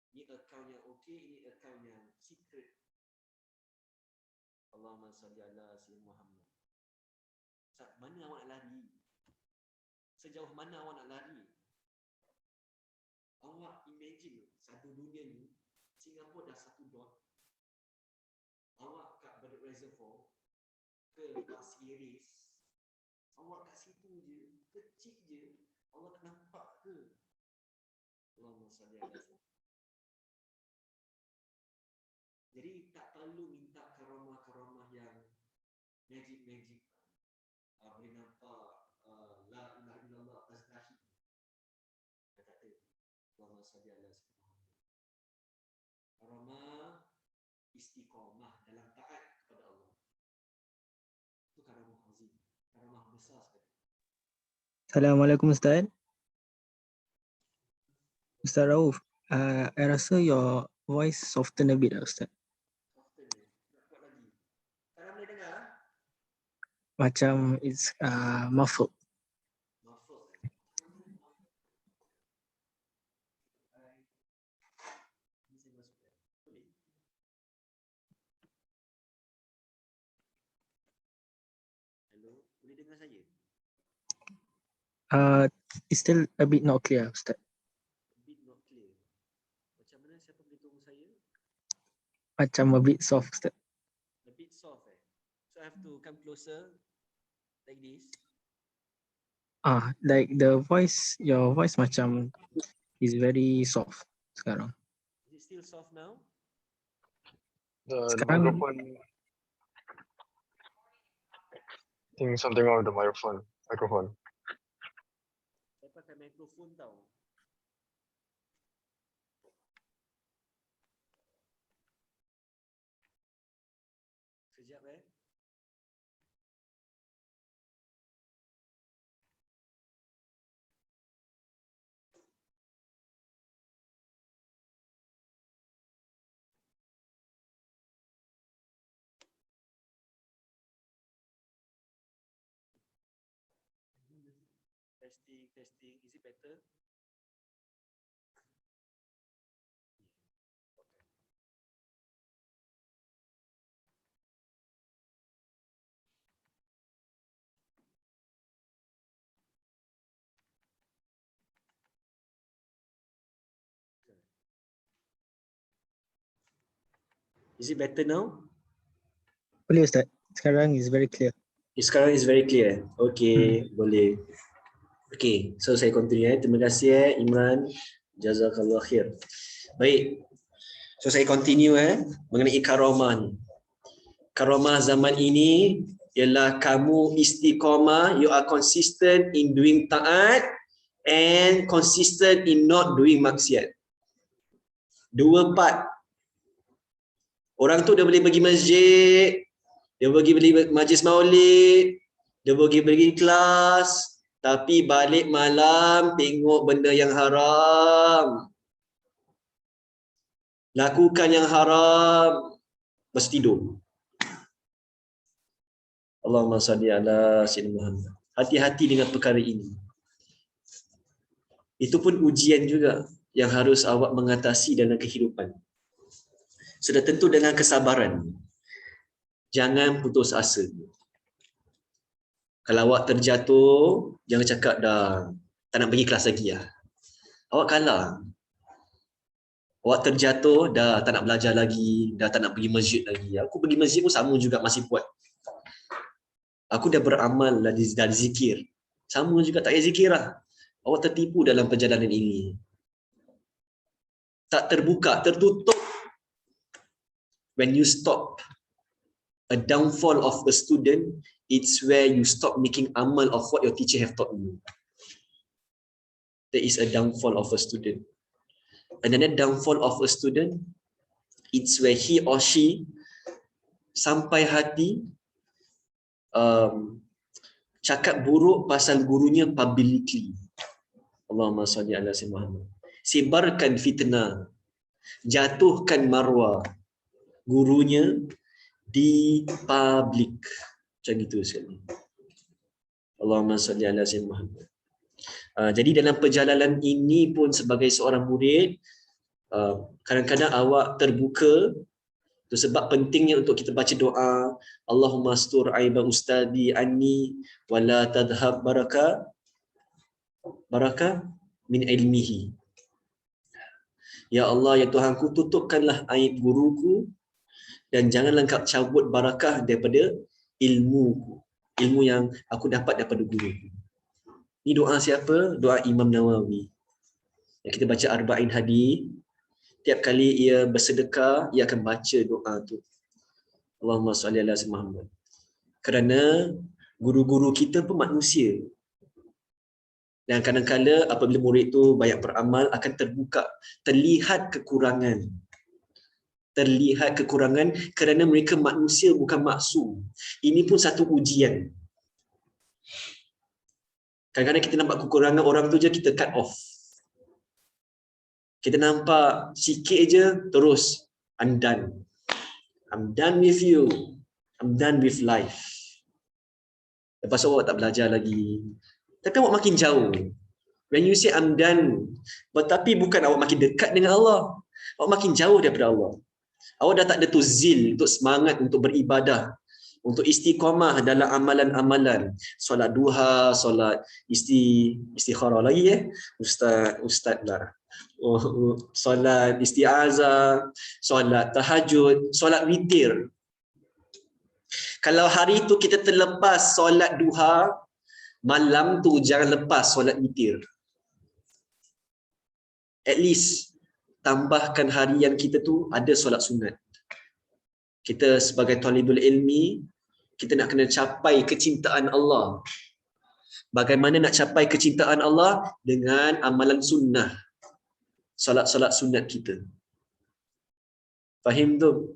Ini akaun yang okey, ini akaun yang secret. Allahumma salli ala sayyidina Muhammad. Mana awak nak lari? Sejauh mana awak nak lari? Awak imagine satu dunia ni, Singapura dah satu dot. Awak kat Bedok Reservoir ke Pasir Ris, awak kat situ je, kecil je, Allah tak nampak ke? Allahumma salli ala sayyidina. Jadi tak perlu minta karamah-karamah yang magic-magic. Boleh nampak la ilaha illallah atas dahi. Tak ada. Allahumma salli ala sayyidina. Karamah istiqamah dalam taat kepada Allah. Itu karamah azim. Karamah besar sekali. Assalamualaikum Ustaz. Ustaz Rauf, I rasa your voice soften a bit Ustaz. Soften dia. Nak kuat lagi. Sekarang boleh dengar? Macam it's muffled. Muffled. Ini saya masukkan. Boleh? Hello, boleh dengar saya? It's still a bit not clear Ustaz. A bit not clear. Macam mana siapa boleh tolong saya? Macam a bit soft Ustaz. A bit soft So I have to come closer like this. Like the voice, your voice macam is very soft sekarang. Is it still soft now? The Sekarang- microphone. I think something wrong with the microphone. Saya pakai mikrofon tau. Sekejap Testing. Is it better? Is it better now? Boleh Ustaz. Sekarang is very clear. Sekarang is very clear. Okay, boleh. Okay, so saya continue. Terima kasih Imran. Jazakallah khair. Baik. So saya continue mengenai karamah ni. Karamah zaman ini ialah kamu istiqamah, you are consistent in doing taat and consistent in not doing maksiat. Dua part. Orang tu dia boleh pergi masjid, dia pergi beli majlis maulid, dia pergi kelas, tapi balik malam tengok benda yang haram. Lakukan yang haram, lepas tidur. Allahumma salli ala sayyidina Muhammad. Hati-hati dengan perkara ini. Itu pun ujian juga yang harus awak mengatasi dalam kehidupan. Sudah tentu dengan kesabaran. Jangan putus asa. Kalau awak terjatuh, jangan cakap dah tak nak pergi kelas lagi lah. Awak kalah. Awak terjatuh, dah tak nak belajar lagi, dah tak nak pergi masjid lagi. Aku pergi masjid pun sama juga masih buat. Aku dah beramal dan zikir. Sama juga tak payah zikir lah. Awak tertipu dalam perjalanan ini. Tak terbuka, tertutup. When you stop a downfall of a student, it's where you stop making amal of what your teacher have taught you. There is a downfall of a student. And then the downfall of a student, it's where he or she sampai hati cakap buruk pasal gurunya publicly. Allahumma salli ala sayyidina Muhammad. Sebarkan fitnah, jatuhkan marwah gurunya di public. Macam itu sekali. Allahumma salli ala sayyidina Muhammad. Jadi dalam perjalanan ini pun sebagai seorang murid, kadang-kadang awak terbuka. Itu sebab pentingnya untuk kita baca doa, Allahumma astur aiba ustadi anni wala tadhhab baraka min ilmihi. Ya Allah, ya Tuhanku, tutupkanlah aib guruku dan janganlah engkau cabut barakah daripada ilmuku. Ilmu yang aku dapat daripada guruku. Ini doa siapa? Doa Imam Nawawi. Yang kita baca Arba'in Hadis. Tiap kali ia bersedekah, ia akan baca doa tu. Allahumma salli ala sayyidina Muhammad. Kerana guru-guru kita pun manusia. Dan kadang-kadang apabila murid tu banyak beramal, akan terbuka, terlihat kekurangan. Terlihat kekurangan kerana mereka manusia, bukan maksum. Ini pun satu ujian. Kadang-kadang kita nampak kekurangan orang tu je, kita cut off. Kita nampak sikit je, terus I'm done. I'm done with you. I'm done with life. Lepas tu awak tak belajar lagi. Tapi awak makin jauh. When you say I'm done, tapi bukan awak makin dekat dengan Allah. Awak makin jauh daripada Allah. Awak dah tak ada tu zil, untuk semangat untuk beribadah, untuk istiqamah dalam amalan-amalan. Solat duha, solat istikharah lagi Ustaz lah. Solat isti'azah, solat tahajud, solat witir. Kalau hari tu kita terlepas solat duha, malam tu jangan lepas solat witir. At least tambahkan harian kita tu ada solat sunat. Kita sebagai talibul ilmi, kita nak kena capai kecintaan Allah. Bagaimana nak capai kecintaan Allah? Dengan amalan sunnah. Solat-solat sunat kita. Faham tu?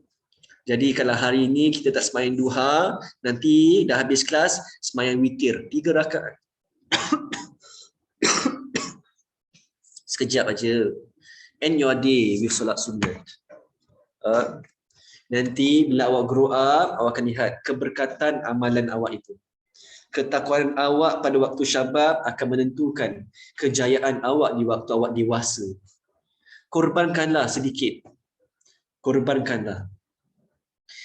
Jadi kalau hari ini kita tak sembahyang duha, nanti dah habis kelas, sembahyang witir 3 rakaat. Sekejap aja. End your day with solat sunat. Nanti bila awak grow up, awak akan lihat keberkatan amalan awak itu. Ketakwaan awak pada waktu syabab akan menentukan kejayaan awak di waktu awak dewasa. Korbankanlah sedikit. Korbankanlah.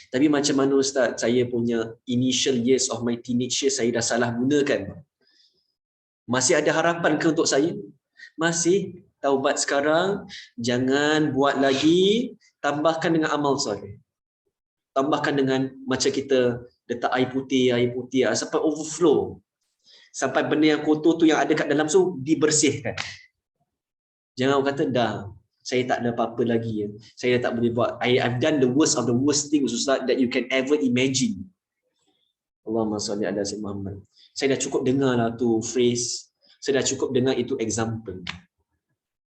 Tapi macam mana Ustaz, saya punya initial years of my teenage years saya dah salah gunakan. Masih ada harapan ke untuk saya? Masih. Taubat sekarang, jangan buat lagi, tambahkan dengan amal soleh. tambahkan dengan macam kita letak air putih sampai overflow. Sampai benda yang kotor tu yang ada kat dalam tu dibersihkan. Jangan orang kata dah, saya tak ada apa-apa lagi. Saya tak boleh buat. I've done the worst of the worst things, Ustaz, that you can ever imagine. Allahumma salli ala Sayyidina Muhammad. Saya dah cukup dengar lah tu phrase. Saya dah cukup dengar itu example.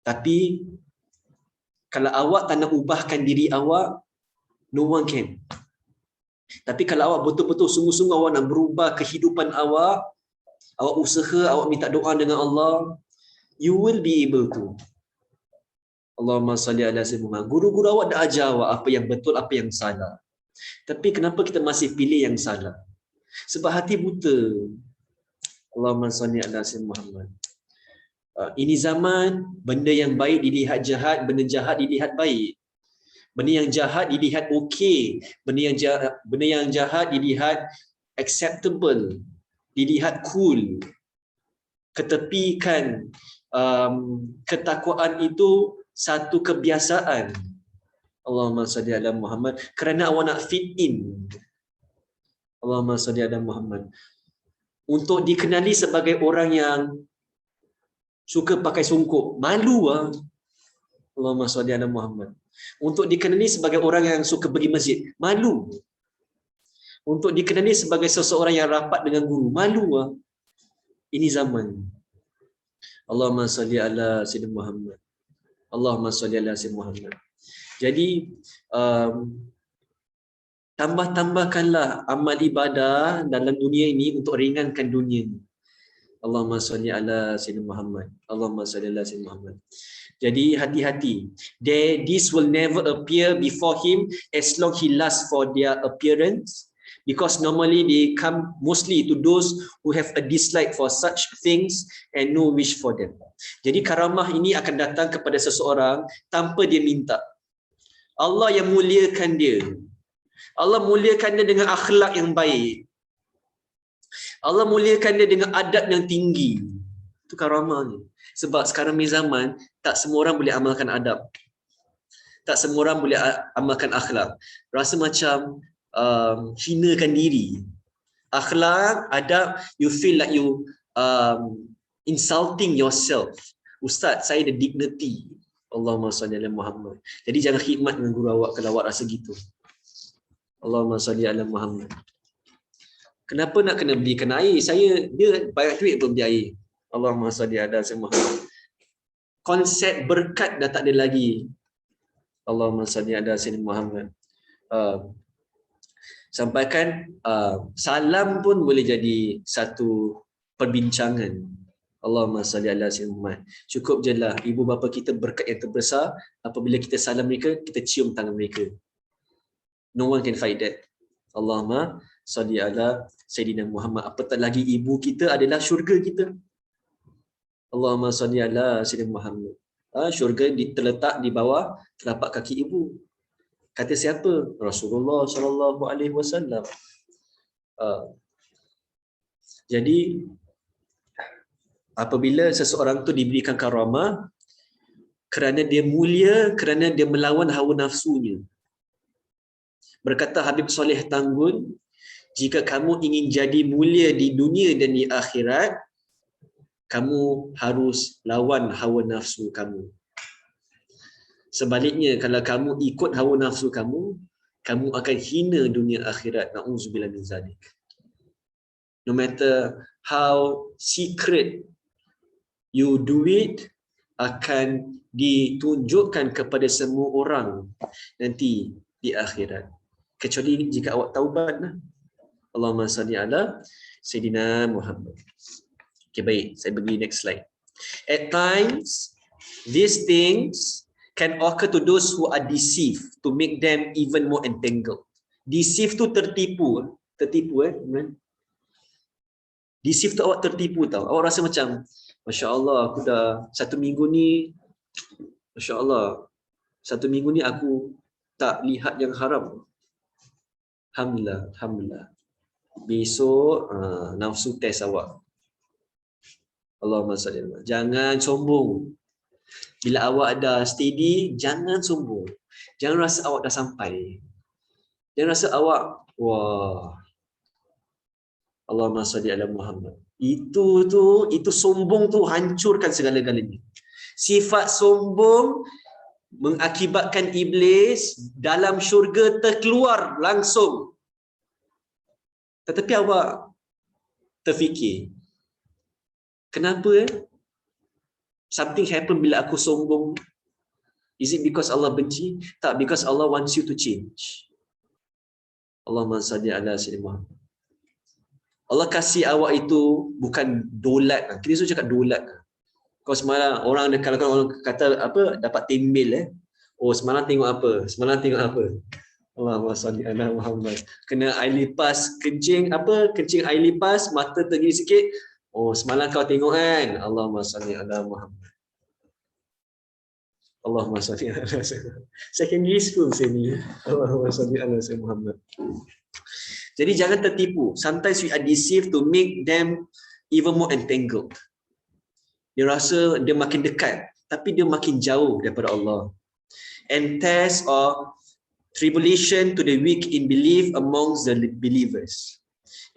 Tapi kalau awak tak nak ubahkan diri awak, no one can. Tapi kalau awak betul-betul sungguh-sungguh awak nak berubah kehidupan awak usaha, awak minta doa dengan Allah, you will be able to. Allahumma salli ala Sayyidina Muhammad. Guru-guru awak dah ajar awak apa yang betul, apa yang salah. Tapi kenapa kita masih pilih yang salah? Sebab hati buta. Allahumma salli ala Sayyidina Muhammad. Ini zaman benda yang baik dilihat jahat, benda jahat dilihat baik. Benda yang jahat dilihat okey, benda yang jahat dilihat acceptable, dilihat cool. Ketepikan ketakwaan itu satu kebiasaan. Allahumma salli ala Muhammad, kerana awak nak fit in. Allahumma salli ala Muhammad. Untuk dikenali sebagai orang yang suka pakai songkok, malu ah. Allahumma salli ala Muhammad. Untuk dikenali sebagai orang yang suka pergi masjid, malu. Untuk dikenali sebagai seseorang yang rapat dengan guru, malu ah. Ini zaman. Allahumma salli ala Sayyidina Muhammad. Allahumma salli ala Sayyidina Muhammad. Jadi tambah-tambahkanlah amal ibadah dalam dunia ini untuk ringankan dunia ini. Allahumma salli ala Sayyidina Muhammad. Allahumma salli ala Sayyidina Muhammad. Jadi hati-hati. This will never appear before him as long he lusts for their appearance. Because normally they come mostly to those who have a dislike for such things and no wish for them. Jadi karamah ini akan datang kepada seseorang tanpa dia minta. Allah yang muliakan dia. Allah muliakan dia dengan akhlak yang baik. Allah muliakan dia dengan adab yang tinggi. Itu karamah ni. Sebab sekarang ni zaman, tak semua orang boleh amalkan adab. Tak semua orang boleh amalkan akhlak. Rasa macam hinakan diri. Akhlak, adab, you feel like you insulting yourself. Ustaz, saya ada dignity. Allahumma salli ala Muhammad. Jadi jangan khidmat dengan guru awak kalau awak rasa gitu. Allahumma salli ala Muhammad. Kenapa nak kena belikan air? Dia bayar duit pun beli air. Allahumma salli ala Sayyidina Muhammad. Konsep berkat dah tak ada lagi. Allahumma salli ala Sayyidina Muhammad. Sampaikan salam pun boleh jadi satu perbincangan. Allahumma salli ala Sayyidina Muhammad. Cukup je lah ibu bapa kita berkat yang terbesar, apabila kita salam mereka, kita cium tangan mereka. No one can fight that. Allahumma salli ala Sayyidina Muhammad. Apatah lagi ibu kita adalah syurga kita. Allahumma salli ala Sayyidina Muhammad. Syurga terletak di bawah telapak kaki ibu. Kata siapa? Rasulullah sallallahu alaihi wasallam. Jadi apabila seseorang tu diberikan karamah kerana dia mulia, kerana dia melawan hawa nafsunya. Berkata Habib Soleh Tanggun, jika kamu ingin jadi mulia di dunia dan di akhirat, kamu harus lawan hawa nafsu kamu. Sebaliknya, kalau kamu ikut hawa nafsu kamu, kamu akan hina dunia akhirat. Na'udzubillah min zalik. No matter how secret you do it, akan ditunjukkan kepada semua orang nanti di akhirat. Kecuali jika awak taubat lah. Allahumma salli ala Sayyidina Muhammad. Okay, baik. Saya pergi next slide. At times, these things can occur to those who are deceived to make them even more entangled. Deceive tu tertipu. Tertipu Deceive tu awak tertipu tau. Awak rasa macam, Masya Allah, aku dah 1 minggu ni, Masya Allah, 1 minggu ni aku tak lihat yang haram. Alhamdulillah, Alhamdulillah. Besok nafsu test awak. Allahumma salli alaihi. Jangan sombong. Bila awak dah steady, jangan sombong. Jangan rasa awak dah sampai. Dia rasa awak, wah, Allahumma salli ala Muhammad. Itu sombong tu hancurkan segala-galanya. Sifat sombong mengakibatkan iblis dalam syurga terkeluar langsung. Tetapi awak terfikir, kenapa something happen bila aku sombong? Is it because Allah benci? Tak, because Allah wants you to change. Allahumma salli ala sayyidina Muhammad. Allah kasih awak itu bukan dolat. Kita selalu cakap dolat. Kau semalam orang ada, kalau orang kata apa, dapat tembel oh semalam tengok apa? Semalam tengok apa? Allahumma salli ala Muhammad. Kena air lipas, kencing apa? Kencing air lipas, mata tergiri sikit. Oh semalam kau tengok kan? Allahumma salli ala Muhammad. Allahumma salli ala Muhammad. Secondary school saya ni. Allahumma salli ala Muhammad. Jadi jangan tertipu. Sometimes we are deceived to make them even more entangled. Dia rasa dia makin dekat, tapi dia makin jauh daripada Allah. And test or tribulation to the weak in belief amongst the believers.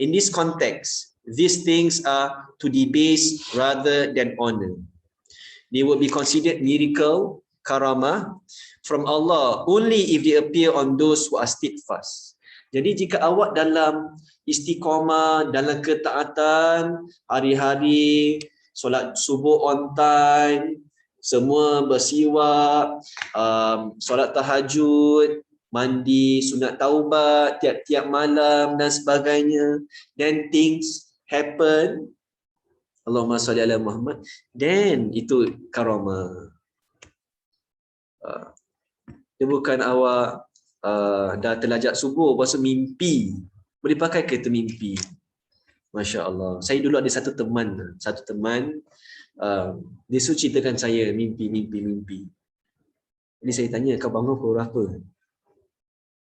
In this context, these things are to debase rather than honor. They will be considered miracle, karamah from Allah only if they appear on those who are steadfast. Jadi jika awak dalam istiqamah, dalam ketaatan, hari-hari solat subuh on time, semua bersiwak, solat tahajud, mandi sunat taubat tiap-tiap malam dan sebagainya, then things happen, Allahumma salli ala Muhammad, then itu karamah. Dia bukan awak dah terlajak subuh, pasal mimpi. Boleh pakai ke itu mimpi? Masya Allah. Saya dulu ada satu teman, dia suruh ceritakan saya mimpi. Jadi saya tanya, kau bangun pukul berapa?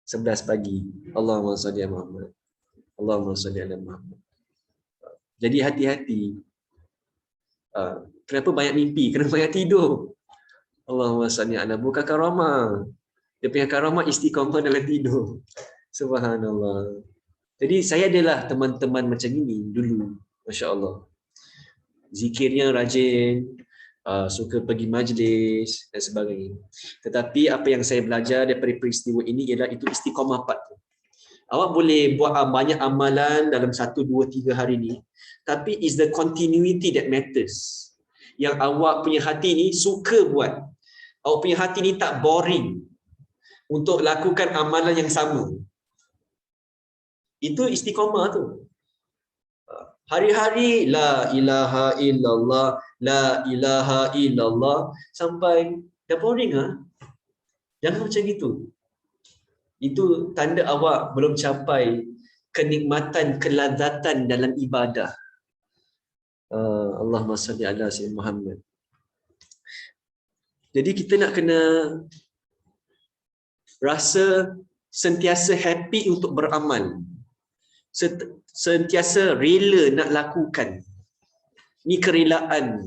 11 pagi. Allahumma salli ala Muhammad. Allahumma salli ala Muhammad. Jadi hati-hati. Kenapa banyak mimpi? Kenapa banyak tidur? Allahumma salli ala, bukan karamah. Dia punya karamah istiqamah dalam tidur. Subhanallah. Jadi saya adalah teman-teman macam ini dulu. Masya Allah. Zikirnya rajin, suka pergi majlis dan sebagainya. Tetapi apa yang saya belajar daripada peristiwa ini ialah itu istiqamah 4. Awak boleh buat banyak amalan dalam 1, 2, 3 hari ni, tapi is the continuity that matters. Yang awak punya hati ni suka buat. Awak punya hati ni tak boring untuk lakukan amalan yang sama. Itu istiqamah tu. Hari-hari la ilaha illallah, la ilaha illallah, sampai dah boring ah. Jangan macam gitu. Itu tanda awak belum capai kenikmatan, kelazatan dalam ibadah. Allahumma salli ala sayyidina Muhammad. Jadi kita nak kena rasa sentiasa happy untuk beramal. Sentiasa rela nak lakukan. Ni kerelaan.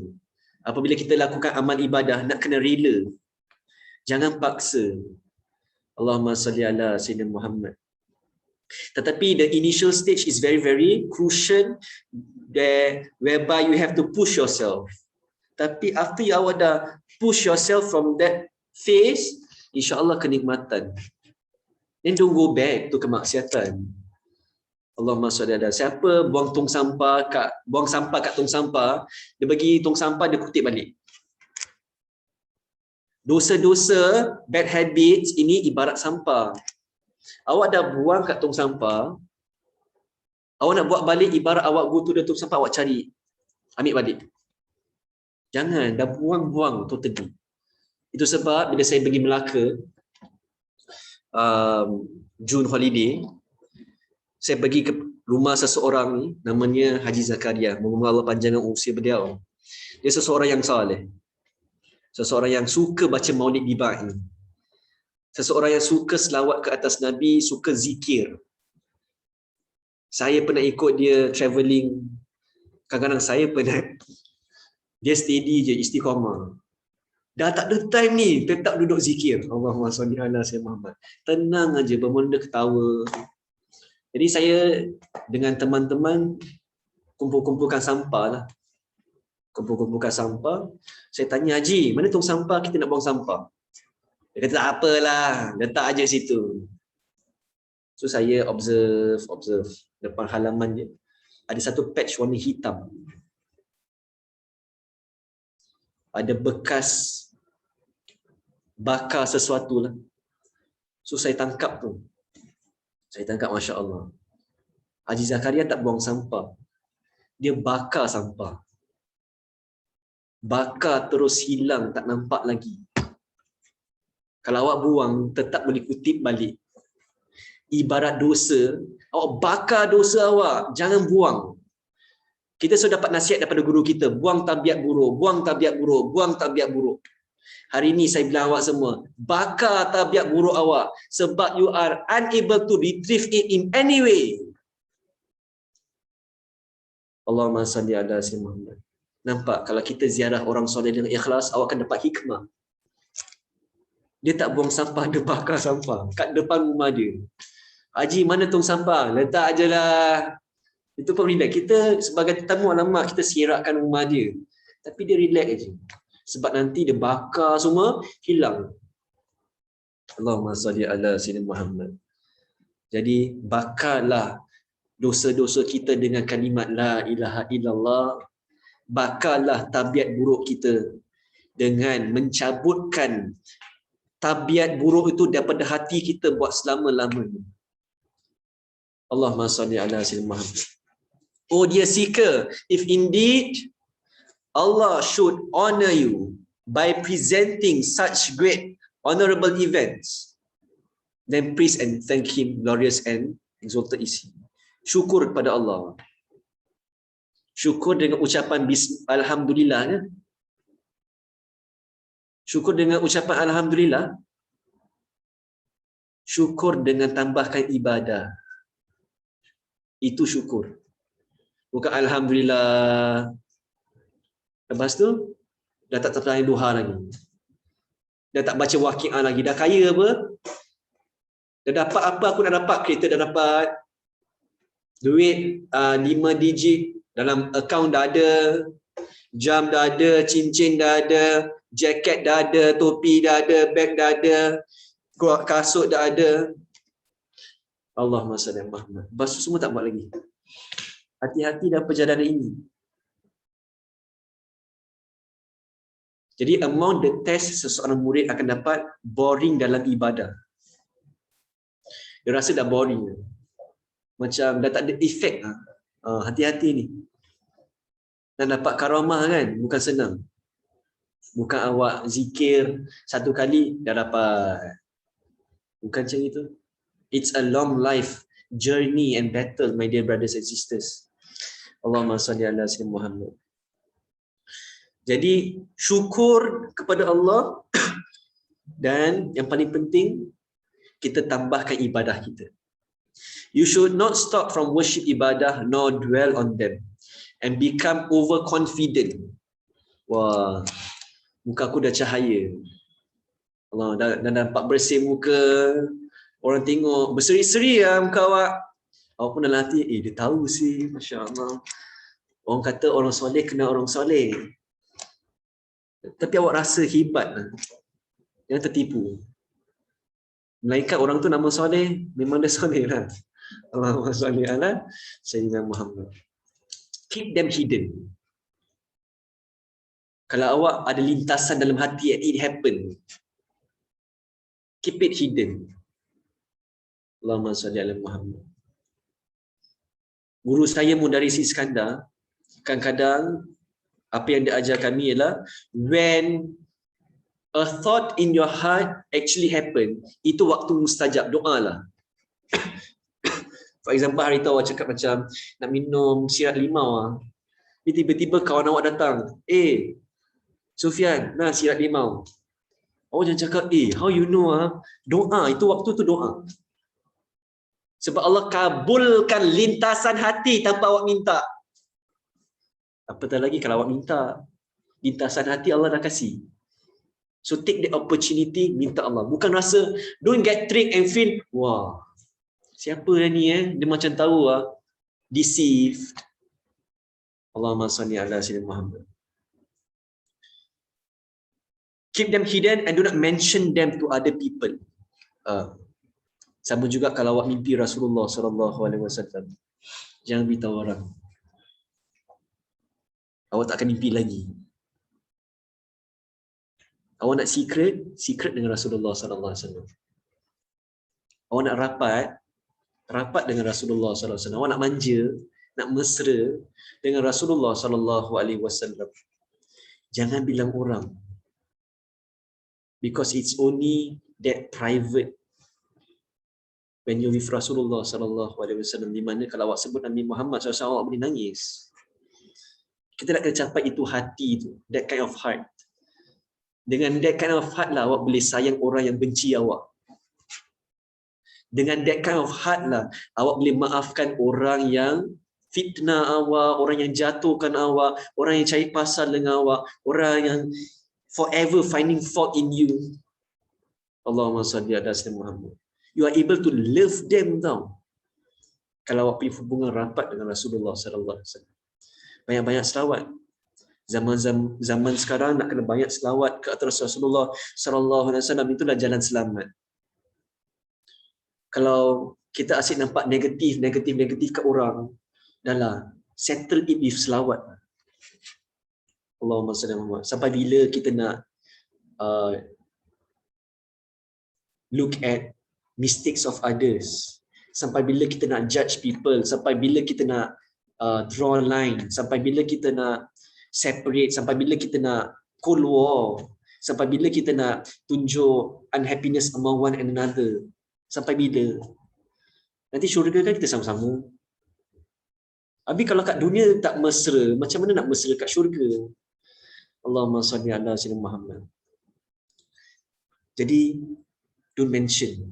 Apabila kita lakukan amal ibadah, nak kena rela. Jangan paksa. Allahumma salli ala sayyidina Muhammad. Tetapi the initial stage is very, very crucial, there whereby you have to push yourself. Tapi after you awak dah push yourself from that phase, insya-Allah kenikmatan. Then don't go back to kemaksiatan. Allahumma salli ala. Siapa buang sampah kat tong sampah, dia bagi tong sampah, dia kutip balik. Dosa-dosa, bad habits ini ibarat sampah. Awak dah buang kat tong sampah, awak nak buat balik ibarat awak go to the tong sampah, awak cari, ambil balik. Jangan, dah buang-buang totally. Itu sebab bila saya pergi Melaka, June holiday, saya pergi ke rumah seseorang ni, namanya Haji Zakaria. Moga Allah panjangkan usia beliau. Dia seseorang yang saleh. Seseorang yang suka baca maulid diba'i. Seseorang yang suka selawat ke atas Nabi, suka zikir. Saya pernah ikut dia travelling. Kadang-kadang saya pernah. Dia steady je, istiqamah. Dah tak ada time ni, tetap duduk zikir. Allahumma salli ala sayyidina Muhammad. Tenang aja, bermula ketawa. Jadi saya dengan teman-teman kumpul-kumpulkan sampah lah. Kumpul-kumpulkan sampah. Saya tanya, Haji, mana tong sampah, kita nak buang sampah? Dia kata, tak apalah, letak aja situ. So saya observe. Depan halaman dia, ada satu patch warna hitam. Ada bekas bakar sesuatu lah. So saya tangkap tu. Saya tangkap, Masya Allah. Haji Zakaria tak buang sampah. Dia bakar sampah. Bakar terus hilang, tak nampak lagi. Kalau awak buang, tetap boleh kutip balik. Ibarat dosa, awak bakar dosa awak, jangan buang. Kita sudah dapat nasihat daripada guru kita, buang tabiat buruk, buang tabiat buruk, buang tabiat buruk. Hari ini saya bilang awak semua, bakar tabiat buruk awak sebab you are unable to retrieve it in any way. Allahumma salli ala sayyidina Muhammad. Nampak kalau kita ziarah orang soleh dengan ikhlas, awak akan dapat hikmah. Dia tak buang sampah, dia bakar sampah kat depan rumah dia. Haji, mana tong sampah? Letak aje lah. Itu pun relax. Kita sebagai tetamu, alamak, kita sirakkan rumah dia. Tapi dia relax aje. Sebab nanti dia bakar semua, hilang. Allahumma salli ala sayyidina Muhammad. Jadi bakarlah dosa-dosa kita dengan kalimat la ilaha illallah. Bakarlah tabiat buruk kita dengan mencabutkan tabiat buruk itu daripada hati kita buat selama-lamanya. Allahumma salli ala sayyidina Muhammad. Oh dear seeker, if indeed Allah should honor you by presenting such great honorable events, then praise and thank Him, glorious and exalted is He. Syukur kepada Allah. Syukur dengan ucapan Alhamdulillah. Ya? Syukur dengan ucapan Alhamdulillah. Syukur dengan tambahkan ibadah. Itu syukur. Bukan Alhamdulillah. Lepas tu, dah tak terpelajari duha lagi. Dah tak baca waqi'ah lagi. Dah kaya apa? Dah dapat apa aku nak dapat? Kereta dah dapat. Duit 5 digit dalam akaun dah ada. Jam dah ada. Cincin dah ada. Jaket dah ada. Topi dah ada. Beg dah ada. Kasut dah ada. Allahumma salli ala Muhammad. Basuh semua tak buat lagi. Hati-hati dalam perjalanan ini. Jadi among the test seseorang murid akan dapat boring dalam ibadah. Dia rasa dah boring. Macam dah tak ada efek. Hati-hati ni. Dan dapat karamah kan, bukan senang. Bukan awak zikir satu kali dah dapat. Bukan macam itu. It's a long life journey and battle, my dear brothers and sisters. Allahumma salli ala sayyidina Muhammad. Jadi syukur kepada Allah dan yang paling penting kita tambahkan ibadah kita. You should not stop from worship ibadah nor dwell on them and become overconfident. Wah, muka aku dah cahaya. Allah dah nampak bersih muka. Orang tengok berseri-seri lah muka awak. Awak pun dalam hati, dia tahu sih, Masya Allah. Orang kata orang soleh kena orang soleh. Tapi awak rasa hebat lah. Jangan tertipu. Melainkan orang tu nama soleh, memang dia soleh lah. Allahumma salli ala sayyidina Muhammad. Keep them hidden. Kalau awak ada lintasan dalam hati, it happen. Keep it hidden. Allahumma salli ala Muhammad. Guru saya Mudarris Iskandar, kadang-kadang apa yang dia ajar kami ialah when a thought in your heart actually happen, itu waktu mustajab, doa lah. For example, hari tu awak cakap macam nak minum sirap limau lah. Tiba-tiba kawan awak datang, Sufian, nah sirap limau. Awak jangan cakap, how you know ah? Doa, itu waktu tu doa. Sebab Allah kabulkan lintasan hati tanpa awak minta. Apatah lagi kalau awak minta. Lintasan hati Allah dah kasih. So take the opportunity, minta Allah. Bukan rasa, don't get tricked and feel, wah, siapa ni dia macam tahu deceived. Allahumma salli ala sayyidina Muhammad. Keep them hidden and do not mention them to other people. Sama juga kalau awak mimpi Rasulullah sallallahu alaihi wasallam. Jangan beritahu orang. Awak tak akan mimpi lagi. Awak nak secret dengan Rasulullah sallallahu alaihi wasallam. Awak nak rapat dengan Rasulullah sallallahu alaihi wasallam. Awak nak manja, nak mesra dengan Rasulullah sallallahu alaihi wasallam. Jangan bilang orang. Because it's only that private when you're with Rasulullah sallallahu alaihi wasallam, di mana kalau awak sebut Nabi Muhammad SAW, awak boleh nangis. Kita nak kena capai itu hati tu, that kind of heart. Dengan that kind of heart lah awak boleh sayang orang yang benci awak. Dengan that kind of heart lah awak boleh maafkan orang yang fitnah awak, orang yang jatuhkan awak, orang yang cari pasal dengan awak, orang yang forever finding fault in you. Allahumma salli ala sayyidina Muhammad. You are able to love them tau. Kalau awak punya hubungan rapat dengan Rasulullah sallallahu alaihi wasallam. Banyak-banyak selawat. Zaman sekarang nak kena banyak selawat ke atas Rasulullah sallallahu alaihi wasallam, itulah jalan selamat. Kalau kita asyik nampak negatif kat orang, dahlah settle it with selawat. Allahumma salli ala Muhammad. Sampai bila kita nak look at mistakes of others? Sampai bila kita nak judge people? Sampai bila kita nak draw line? Sampai bila kita nak separate? Sampai bila kita nak cold war? Sampai bila kita nak tunjuk unhappiness among one and another? Sampai bila? Nanti syurga kan kita sama-sama. Habis kalau kat dunia tak mesra, macam mana nak mesra kat syurga? Allahumma salli ala sayyidina Muhammad. Jadi don't mention.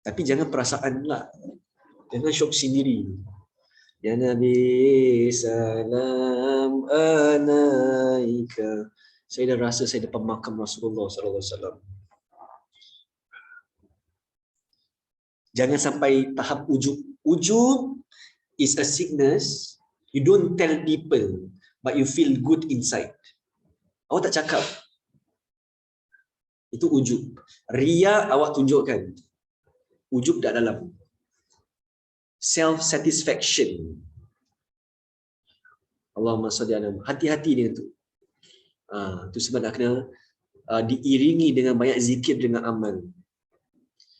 Tapi jangan perasaan pula. Jangan syok sendiri. Ya Nabi salam alaika. Saya dah rasa saya depan makam Rasulullah sallallahu alaihi wasallam. Jangan sampai tahap ujub. Ujub is a sickness. You don't tell people, but you feel good inside. Awak tak cakap. Itu ujub. Ria awak tunjukkan. Ujub tak dalam. Self-satisfaction. Allahumma salli ala Muhammad. Hati-hati dengan tu. Itu sebab nak kena diiringi dengan banyak zikir dengan amal.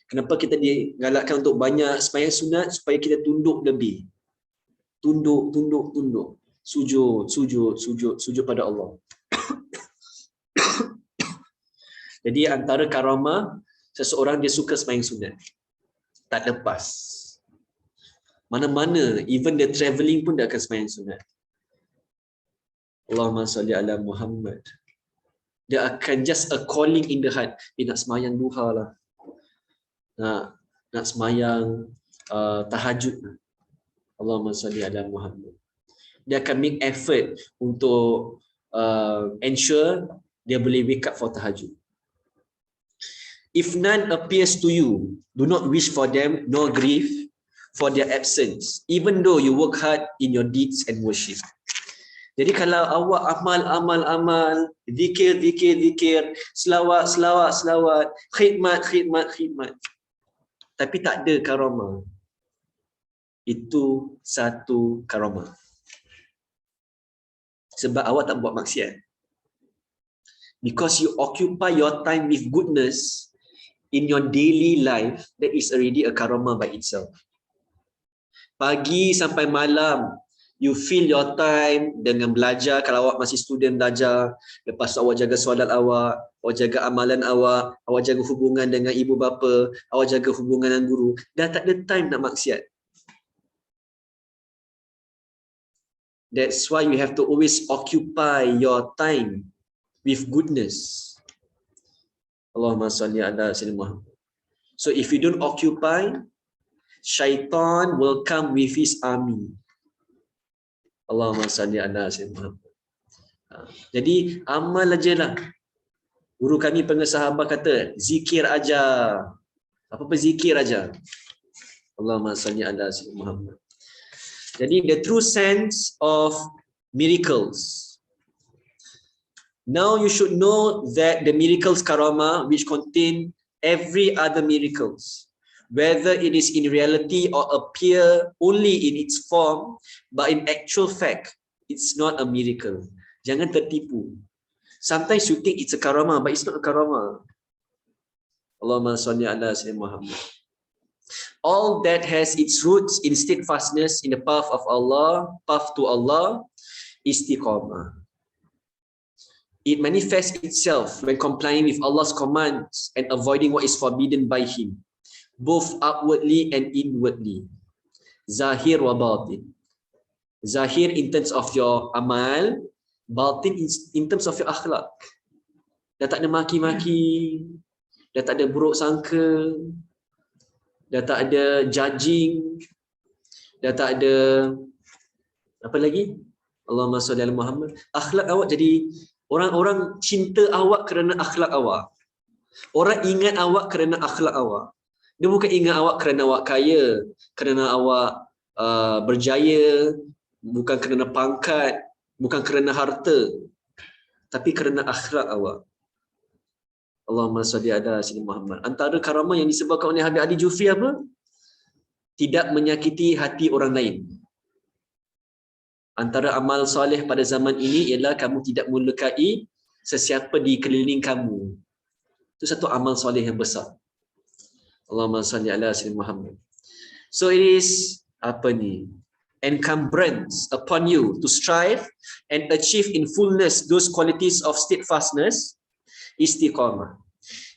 Kenapa kita digalakkan untuk banyak sembahyang sunat? Supaya kita tunduk lebih. Tunduk. Sujud pada Allah. Jadi antara karamah seseorang dia suka sembahyang sunat. Tak lepas. Mana-mana, even dia travelling pun dia akan sembahyang sunat. Allahumma salli ala Muhammad. Dia akan just a calling in the heart. Dia nak sembahyang duha lah. Nak sembahyang tahajud. Allahumma salli ala Muhammad. Dia akan make effort untuk ensure dia boleh wake up for tahajud. If none appears to you, do not wish for them nor grieve for their absence, even though you work hard in your deeds and worship. Jadi kalau awak amal, zikir, selawat, khidmat, tapi tak ada karamah, itu satu karamah. Sebab awak tak buat maksiat. Because you occupy your time with goodness in your daily life, that is already a karamah by itself. Pagi sampai malam, you fill your time dengan belajar. Kalau awak masih student, belajar. Lepas tu awak jaga solat awak jaga amalan awak jaga hubungan dengan ibu bapa, awak jaga hubungan dengan guru. Dah tak ada time nak maksiat. That's why you have to always occupy your time with goodness. Allahumma salli ala sayyidina Muhammad. So if you don't occupy, syaitan will come with his army. Allahumma salli ala sayyidina Muhammad. Jadi amal aja lah. Guru kami pengesah sahabat kata, zikir aja. Apa-apa zikir aja. Allahumma salli ala sayyidina Muhammad. Jadi the true sense of miracles. Now you should know that the miracles karamah which contain every other miracles, whether it is in reality or appear only in its form, but in actual fact, it's not a miracle. Jangan tertipu. Sometimes you think it's a karamah, but it's not a karamah. Allahumma salli ala sayyidina Muhammad. All that has its roots in steadfastness in the path of Allah, path to Allah, istiqamah. It manifests itself when complying with Allah's commands and avoiding what is forbidden by Him, both outwardly and inwardly. Zahir wa batin. Zahir in terms of your amal, batin in terms of your akhlak. Dah tak ada maki-maki, dah tak ada buruk sangka, dah tak ada judging, dah tak ada apa lagi? Allahumma salli ala Muhammad. Akhlak awak jadi orang-orang cinta awak kerana akhlak awak. Orang ingat awak kerana akhlak awak. Dia bukan ingat awak kerana awak kaya, kerana awak berjaya, bukan kerana pangkat, bukan kerana harta, tapi kerana akhlak awak. Allahumma salli ala sayyidina Muhammad. Antara karamah yang disebabkan oleh Habib Ali Jufri apa? Tidak menyakiti hati orang lain. Antara amal soleh pada zaman ini ialah kamu tidak melukai sesiapa di keliling kamu. Itu satu amal soleh yang besar. Allahumma salli ala sayyidina Muhammad. So it is encumbrance upon you to strive and achieve in fullness those qualities of steadfastness, istiqamah.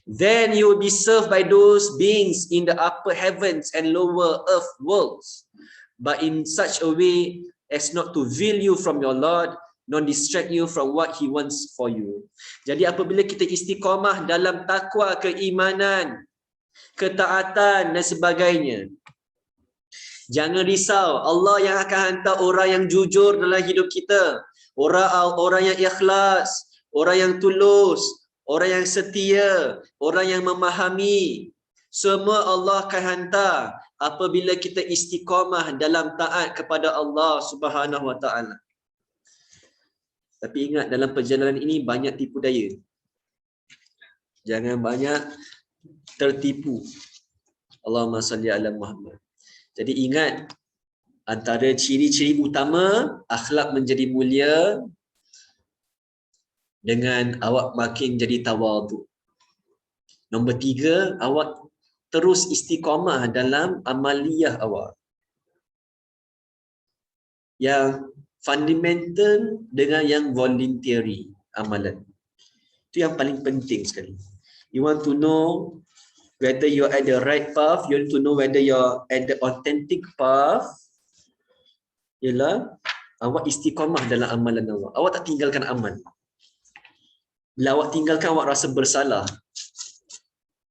Then you will be served by those beings in the upper heavens and lower earth worlds, but in such a way as not to veil you from your Lord, nor distract you from what He wants for you. Jadi apabila kita istiqamah dalam takwa, keimanan, ketaatan dan sebagainya, jangan risau, Allah yang akan hantar orang yang jujur dalam hidup kita, orang yang ikhlas, orang yang tulus, orang yang setia, orang yang memahami. Semua Allah akan hantar apabila kita istiqamah dalam taat kepada Allah Subhanahu wa taala. Tapi ingat, dalam perjalanan ini banyak tipu daya. Jangan banyak tertipu. Allahumma salli ala Muhammad. Jadi ingat, antara ciri-ciri utama akhlak menjadi mulia dengan awak makin jadi tawadhu. Nombor 3, awak terus istiqamah dalam amaliyah awak. Yang fundamental dengan yang voluntary amalan. Itu yang paling penting sekali. You want to know whether you're at the right path, you want to know whether you're at the authentic path, ialah awak istiqamah dalam amalan awak. Awak tak tinggalkan amal. Bila awak tinggalkan, awak rasa bersalah.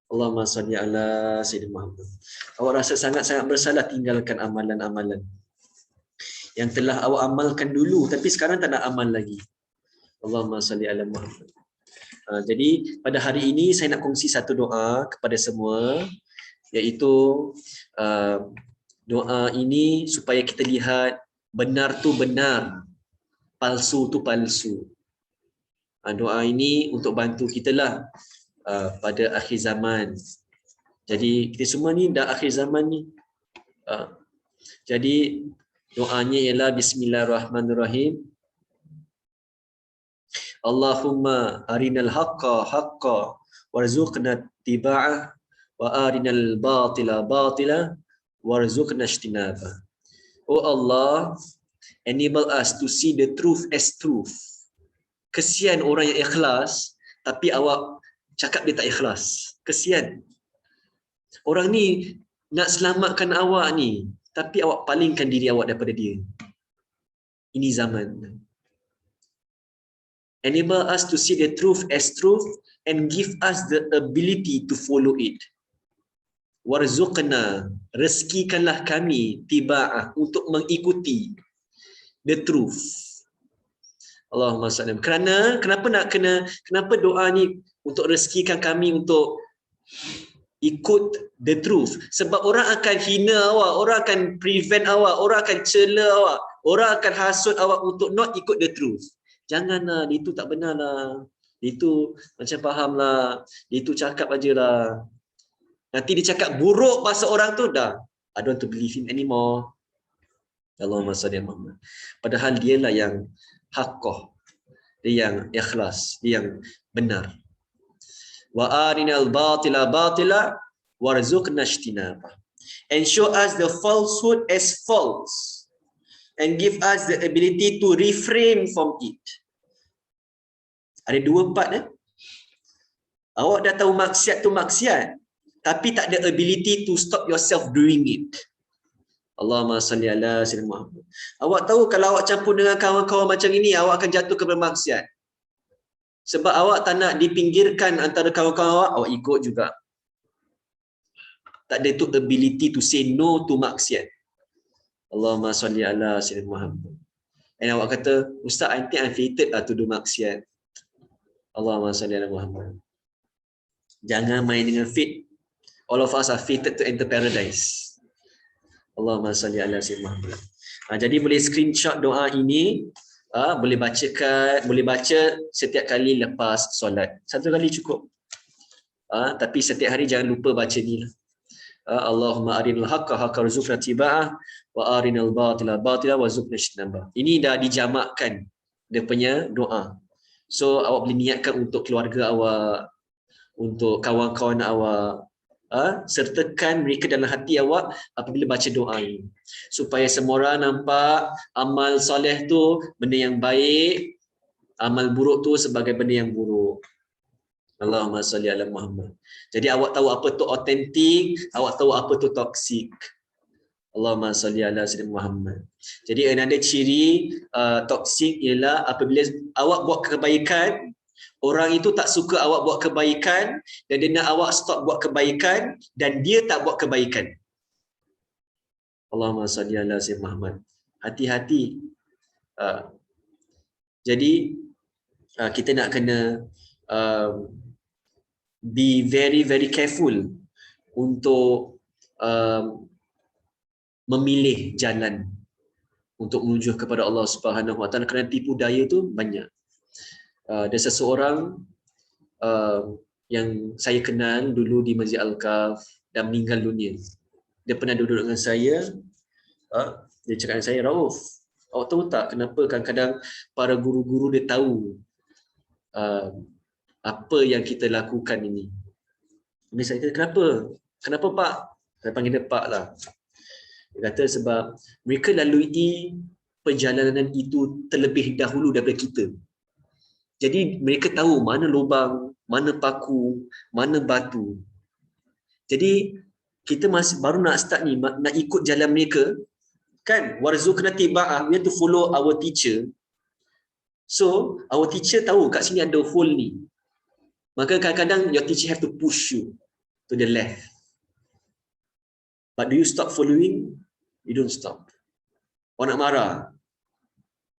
Allahumma salli ala sayyidina Muhammad. Awak rasa sangat-sangat bersalah tinggalkan amalan-amalan yang telah awak amalkan dulu, tapi sekarang tak nak amal lagi. Allahumma salli ala Muhammad. Jadi pada hari ini saya nak kongsi satu doa kepada semua, iaitu doa ini supaya kita lihat benar tu benar, palsu tu palsu. Doa ini untuk bantu kita lah pada akhir zaman. Jadi kita semua ni dah akhir zaman ni. Jadi doanya ialah Bismillahirrahmanirrahim. Allahumma arinal haqqa haqqa warzuqna ittiba'ah wa arinal batila batila warzuqna ijtinabah. Oh Allah, enable us to see the truth as truth. Kesian orang yang ikhlas tapi awak cakap dia tak ikhlas. Kesian. Orang ni nak selamatkan awak ni, tapi awak palingkan diri awak daripada dia. Ini zaman. Enable us to see the truth as truth and give us the ability to follow it. Warzuqna, rezekikanlah kami tiba'ah, untuk mengikuti the truth. Allahumma salli. Kenapa doa ni untuk rezekikan kami untuk ikut the truth? Sebab orang akan hina awak, orang akan prevent awak, orang akan cela awak, orang akan hasut awak untuk not ikut the truth. Janganlah, itu tak benar lah. Itu macam faham lah. Itu cakap aje lah. Nanti dia cakap buruk pasal orang tu, dah I don't want to believe him anymore. Allahumma salli ala Muhammad. Padahal dialah yang haqqah, dia yang ikhlas, dia yang benar. Wa arinal batila batila warzuqna ijtinabah. And show us the falsehood as false and give us the ability to refrain from it. Ada dua part Awak dah tahu maksiat tu maksiat, tapi tak ada ability to stop yourself doing it. Allahumma salli ala sayyidina Muhammad. Awak tahu kalau awak campur dengan kawan-kawan macam ini, awak akan jatuh ke bermaksiat. Sebab awak tak nak dipinggirkan antara kawan-kawan awak ikut juga. Tak ada tu ability to say no to maksiat. Allahumma salli ala sayyidina Muhammad. And awak kata, Ustaz, I think I'm fated to do maksiat. Allahumma salli ala Muhammad. Jangan main dengan fate. All of us are fated to enter paradise. Allahumma salli ala sayyidina Muhammad. Jadi boleh screenshot doa ini, boleh baca setiap kali lepas solat. Satu kali cukup. Tapi setiap hari jangan lupa baca ni lah. Allahumma arinal haqqa haqqa warzuqna ittiba'ah wa arinal batila batila warzuqna ijtinabah. Ini dah dijamakkan dia punya doa. So awak boleh niatkan untuk keluarga awak, untuk kawan-kawan awak, sertakan mereka dalam hati awak apabila baca doa ini, supaya semua orang nampak amal soleh tu benda yang baik, amal buruk tu sebagai benda yang buruk. Allahumma salli ala Muhammad. Jadi awak tahu apa tu autentik, awak tahu apa tu toksik. Allahumma salli ala sayyidina Muhammad. Jadi another ciri toksik ialah apabila awak buat kebaikan, orang itu tak suka awak buat kebaikan dan dia nak awak stop buat kebaikan dan dia tak buat kebaikan. Allahumma salli ala sayyidina Muhammad. Hati-hati. Jadi kita nak kena be very very careful untuk memilih jalan untuk menuju kepada Allah Subhanahu Wa Taala, kerana tipu daya tu banyak. Ada seseorang yang saya kenal dulu di Masjid Al-Kaf dan meninggal dunia. Dia pernah duduk dengan saya, dia cakap dengan saya, Rauf, awak tahu tak kenapa kadang-kadang para guru-guru dia tahu apa yang kita lakukan ini? Dia saya kata, kenapa? Kenapa Pak? Saya panggil dia Pak lah. Dia kata sebab mereka lalui perjalanan itu terlebih dahulu daripada kita. Jadi mereka tahu mana lubang, mana paku, mana batu. Jadi kita masih baru nak start ni, nak ikut jalan mereka, kan? Warzuqna ittiba'ah, we have to follow our teacher. So our teacher tahu kat sini ada hole ni. Maka kadang-kadang your teacher have to push you to the left. But do you stop following? You don't stop. Awak nak marah,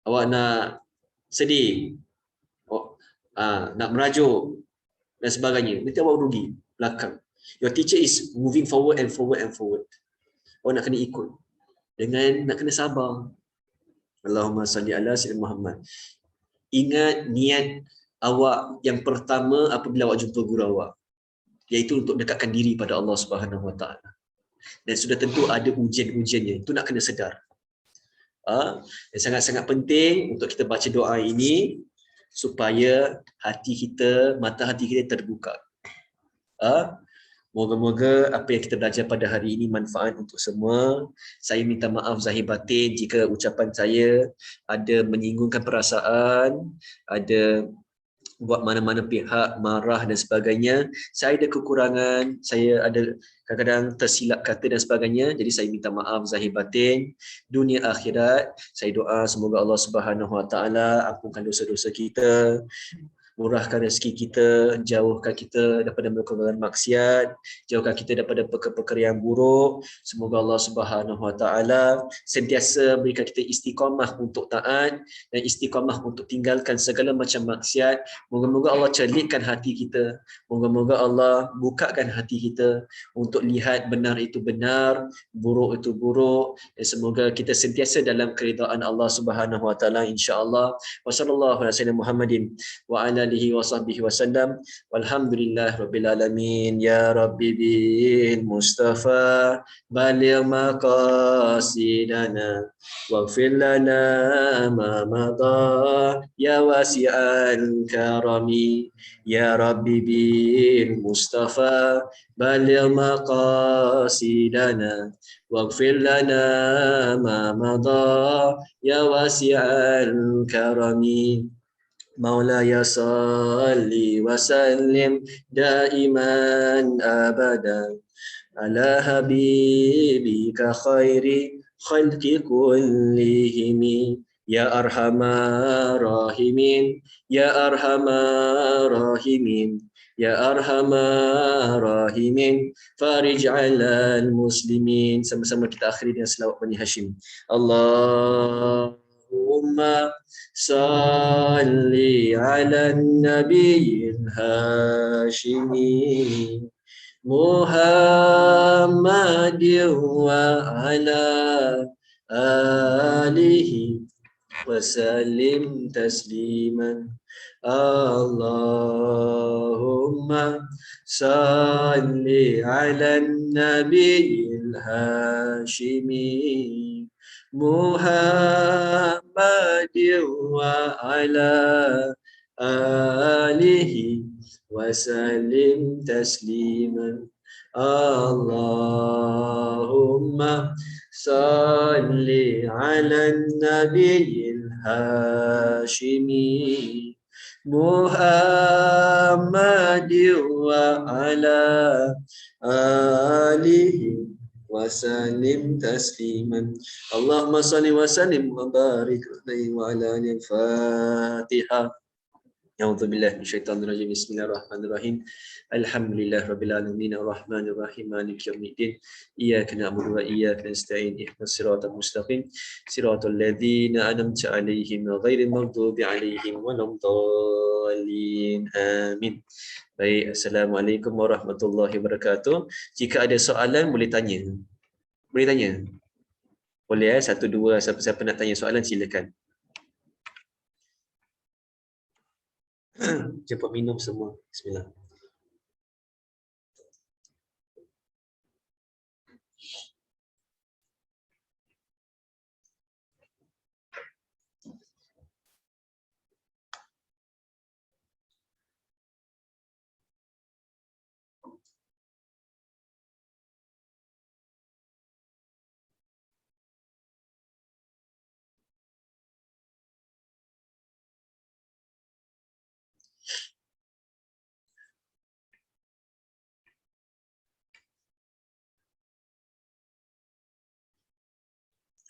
awak nak sedih, nak merajuk dan sebagainya, nanti awak rugi belakang. Your teacher is moving forward and forward and forward. Awak nak kena ikut dengan nak kena sabar. Allahumma salli ala sayyidina Muhammad. Ingat niat awak yang pertama apabila awak jumpa guru awak, iaitu untuk dekatkan diri pada Allah Subhanahu Wa Taala. Dan sudah tentu ada ujian-ujiannya. Itu nak kena sedar. Dan sangat-sangat penting untuk kita baca doa ini supaya hati kita, mata hati kita terbuka. Moga-moga apa yang kita belajar pada hari ini manfaat untuk semua. Saya minta maaf zahir batin jika ucapan saya ada menyinggungkan perasaan, ada buat mana-mana pihak marah dan sebagainya. Saya ada kekurangan, saya ada kadang-kadang tersilap kata dan sebagainya. Jadi saya minta maaf zahir batin. Dunia akhirat, saya doa semoga Allah Subhanahu Wa Taala ampunkan dosa-dosa kita, murahkan rezeki kita, jauhkan kita daripada melakukan maksiat, jauhkan kita daripada perkara-perkara yang buruk. Semoga Allah Subhanahu Wa Taala sentiasa berikan kita istiqamah untuk taat dan istiqamah untuk tinggalkan segala macam maksiat. Moga-moga Allah celitkan hati kita. Moga-moga Allah bukakan hati kita untuk lihat benar itu benar, buruk itu buruk. Dan semoga kita sentiasa dalam keridaan Allah Subhanahu Wa Taala, insya-Allah. Wassallallahu ala sayyidina Muhammadin wa ala alihi wa sahbihi wasallam. Walhamdulillah rabbil alamin. Ya Rabbi bil Mustafa baligh maqasidana waghfir lana ma madha ya wasi'al karami. Ya Rabbi bil Mustafa baligh maqasidana waghfir lana ma madha ya wasi'al karami. مولاي صل وسلم دائما أبدا على حبيبك خير خلق كلهم يا أرحم الراحمين يا أرحم الراحمين يا أرحم الراحمين فارج على المسلمين. Sama-sama kita akhiri dengan selawat Bani Hashim. Allahumma salli ala nabiyil hashimi Muhammadin wa ala alihi wa sallim tasliman. Allahumma salli ala nabiyil hashimi Muhammadin wa ala alihi wa sallim tasliman. Allahumma salli ala nabiyil hashimi Muhammadin wa ala alihi wa sallim tasliman. Allahumma salli wa sallim wa barik alaihi wa ala alihi. Al-Fatihah. A'udzubillahi minasyaitonir rajim. Bismillahirrahmanirrahim. Alhamdulillahirabbil alamin arrahmanir rahim maliki yaumiddin. Iyyaka na'budu wa iyyaka nasta'in. Ihdinas siratal mustaqim. Siratal ladzina an'amta 'alaihim ghairil maghdubi 'alaihim waladdallin. Amin. Baik, Assalamualaikum warahmatullahi wabarakatuh. Jika ada soalan boleh tanya. Boleh tanya? Boleh satu dua, siapa-siapa nak tanya soalan silakan. Cepat minum semua. Bismillah.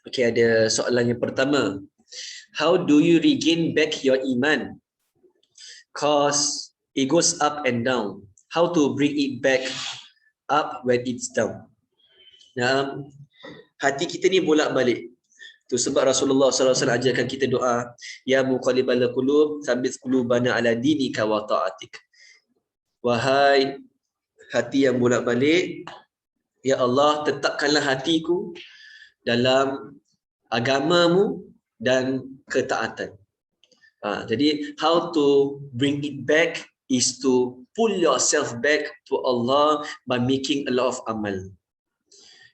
Okey, ada soalan yang pertama. How do you regain back your iman? Cause it goes up and down. How to bring it back up when it's down? Nah, hati kita ni bolak-balik. Tu sebab Rasulullah SAW ajarkan kita doa, ya muqallibal qulub, tsabbit qulubana ala dinika wa ta'atik. Wahai hati yang bolak-balik, ya Allah, tetapkanlah hatiku dalam agamamu dan ketaatan. Jadi how to bring it back is to pull yourself back to Allah by making a lot of amal.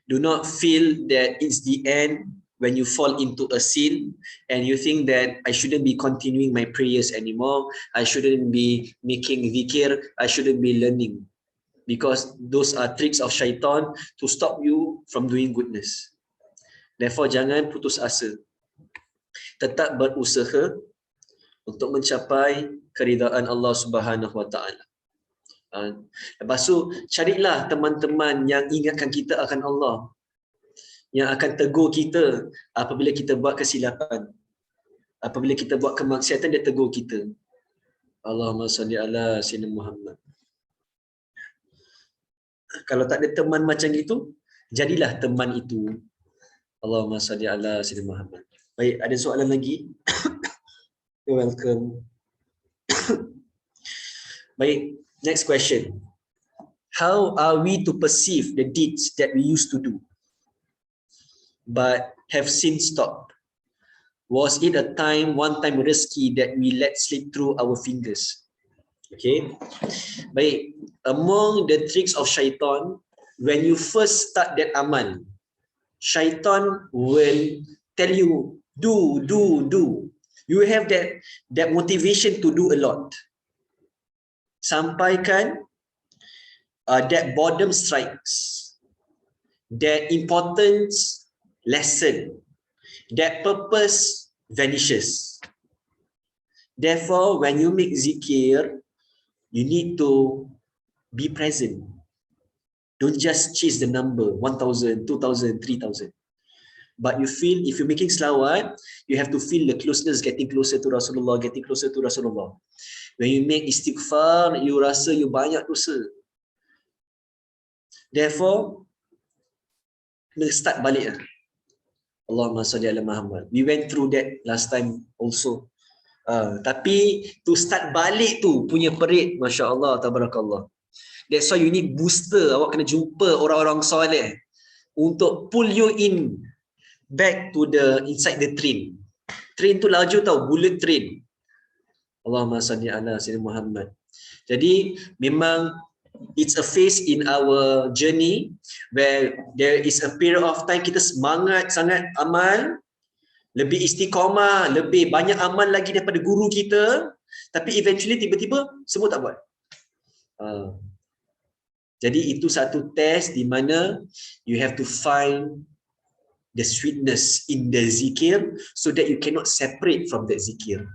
Do not feel that it's the end when you fall into a sin and you think that I shouldn't be continuing my prayers anymore, I shouldn't be making zikir, I shouldn't be learning, because those are tricks of syaitan to stop you from doing goodness. Therefore, jangan putus asa. Tetap berusaha untuk mencapai keridaan Allah Subhanahu Wa Taala. Lepas tu, carilah teman-teman yang ingatkan kita akan Allah, yang akan tegur kita apabila kita buat kesilapan. Apabila kita buat kemaksiatan, dia tegur kita. Allahumma salli ala Sayyidina Muhammad. Kalau tak ada teman macam itu, jadilah teman itu. Allahumma salli ala Sayyidina Muhammad. Baik, ada soalan lagi? You're welcome. Baik, next question. How are we to perceive the deeds that we used to do but have since stopped? Was it a one-time rezeki that we let slip through our fingers? Okay. Baik, among the tricks of syaitan, when you first start that amal, syaitan will tell you, do. You have that motivation to do a lot. Sampaikan that boredom strikes, that importance lesson, that purpose vanishes. Therefore, when you make zikir, you need to be present. Don't just chase the number 1,000, 2,000, 3,000. But you feel, if you're making selawat, you have to feel the closeness, getting closer to Rasulullah, getting closer to Rasulullah. When you make istighfar, you rasa you banyak dosa. Therefore, start balik lah. Allahumma salli ala Muhammad. We went through that last time also. Tapi to start balik tu punya perit, Masya Allah, tabarakallah. That's why you need booster. Awak kena jumpa orang-orang soleh untuk pull you in back to the inside the train. Train tu laju tau, bullet train. Allahumma salli ala Sayyidina Muhammad. Jadi memang it's a phase in our journey where there is a period of time kita semangat sangat amal, lebih istiqamah, lebih banyak amal lagi daripada guru kita, tapi eventually tiba-tiba semua tak buat. Jadi itu satu test di mana you have to find the sweetness in the zikir so that you cannot separate from that zikir.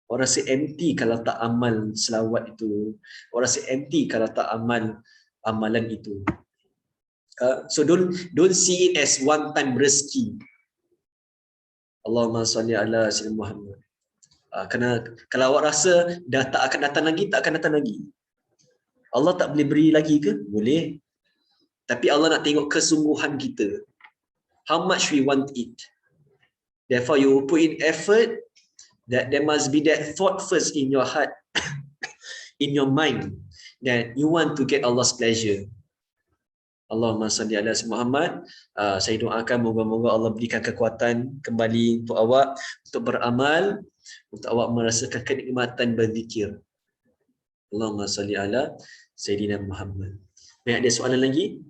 Orang rasa empty kalau tak amal selawat itu. Orang rasa empty kalau tak amal amalan itu. So don't see it as one time rezeki. Allahumma salli ala Sayyidina Muhammad. Kerana kalau awak rasa dah tak akan datang lagi, tak akan datang lagi. Allah tak boleh beri lagi ke? Boleh. Tapi Allah nak tengok kesungguhan kita. How much we want it. Therefore you put in effort, that there must be that thought first in your heart, in your mind, that you want to get Allah's pleasure. Allahumma salli ala Muhammad. Saya doakan moga-moga Allah berikan kekuatan kembali untuk awak untuk beramal, untuk awak merasakan kenikmatan berzikir. Allahumma salli ala Sayyidina Muhammad. Baik, ada soalan lagi?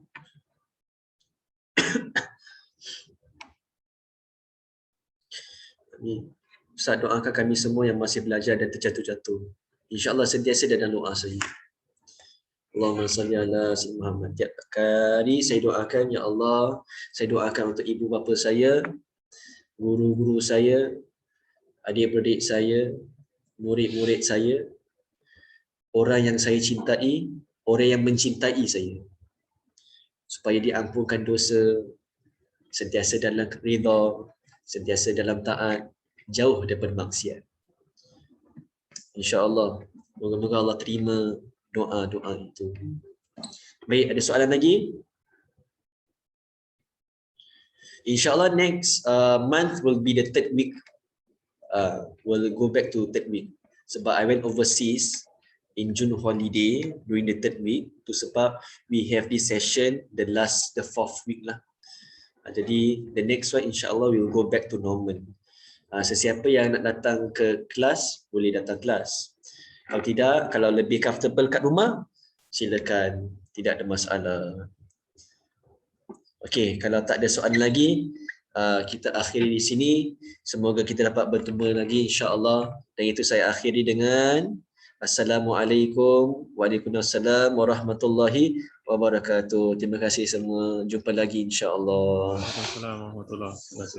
Ustaz, doakan kami semua yang masih belajar dan terjatuh-jatuh. InsyaAllah sentiasa dalam doa saya. Allahumma salli ala Sayyidina Muhammad. Tiap kali saya doakan, Ya Allah, saya doakan untuk ibu bapa saya, guru-guru saya, adik-beradik saya, murid-murid saya, orang yang saya cintai, orang yang mencintai saya, supaya diampunkan dosa, sentiasa dalam ridha, sentiasa dalam taat, jauh daripada maksiat. InsyaAllah, moga-moga Allah terima doa-doa itu. Baik, ada soalan lagi? InsyaAllah next month will be the third week. We'll go back to third week. Sebab I went overseas in June holiday during the third week. Tu sebab we have this session the fourth week lah. Jadi the next one insyaAllah we will go back to normal. Sesiapa yang nak datang ke kelas boleh datang kelas. Kalau tidak, kalau lebih comfortable kat rumah, silakan, tidak ada masalah. Okey, kalau tak ada soalan lagi, kita akhiri di sini. Semoga kita dapat bertemu lagi insya-Allah. Dan itu saya akhiri dengan Assalamualaikum Waalaikumsalam warahmatullahi wabarakatuh. Terima kasih semua. Jumpa lagi insya-Allah. Waalaikumsalam warahmatullahi wabarakatuh.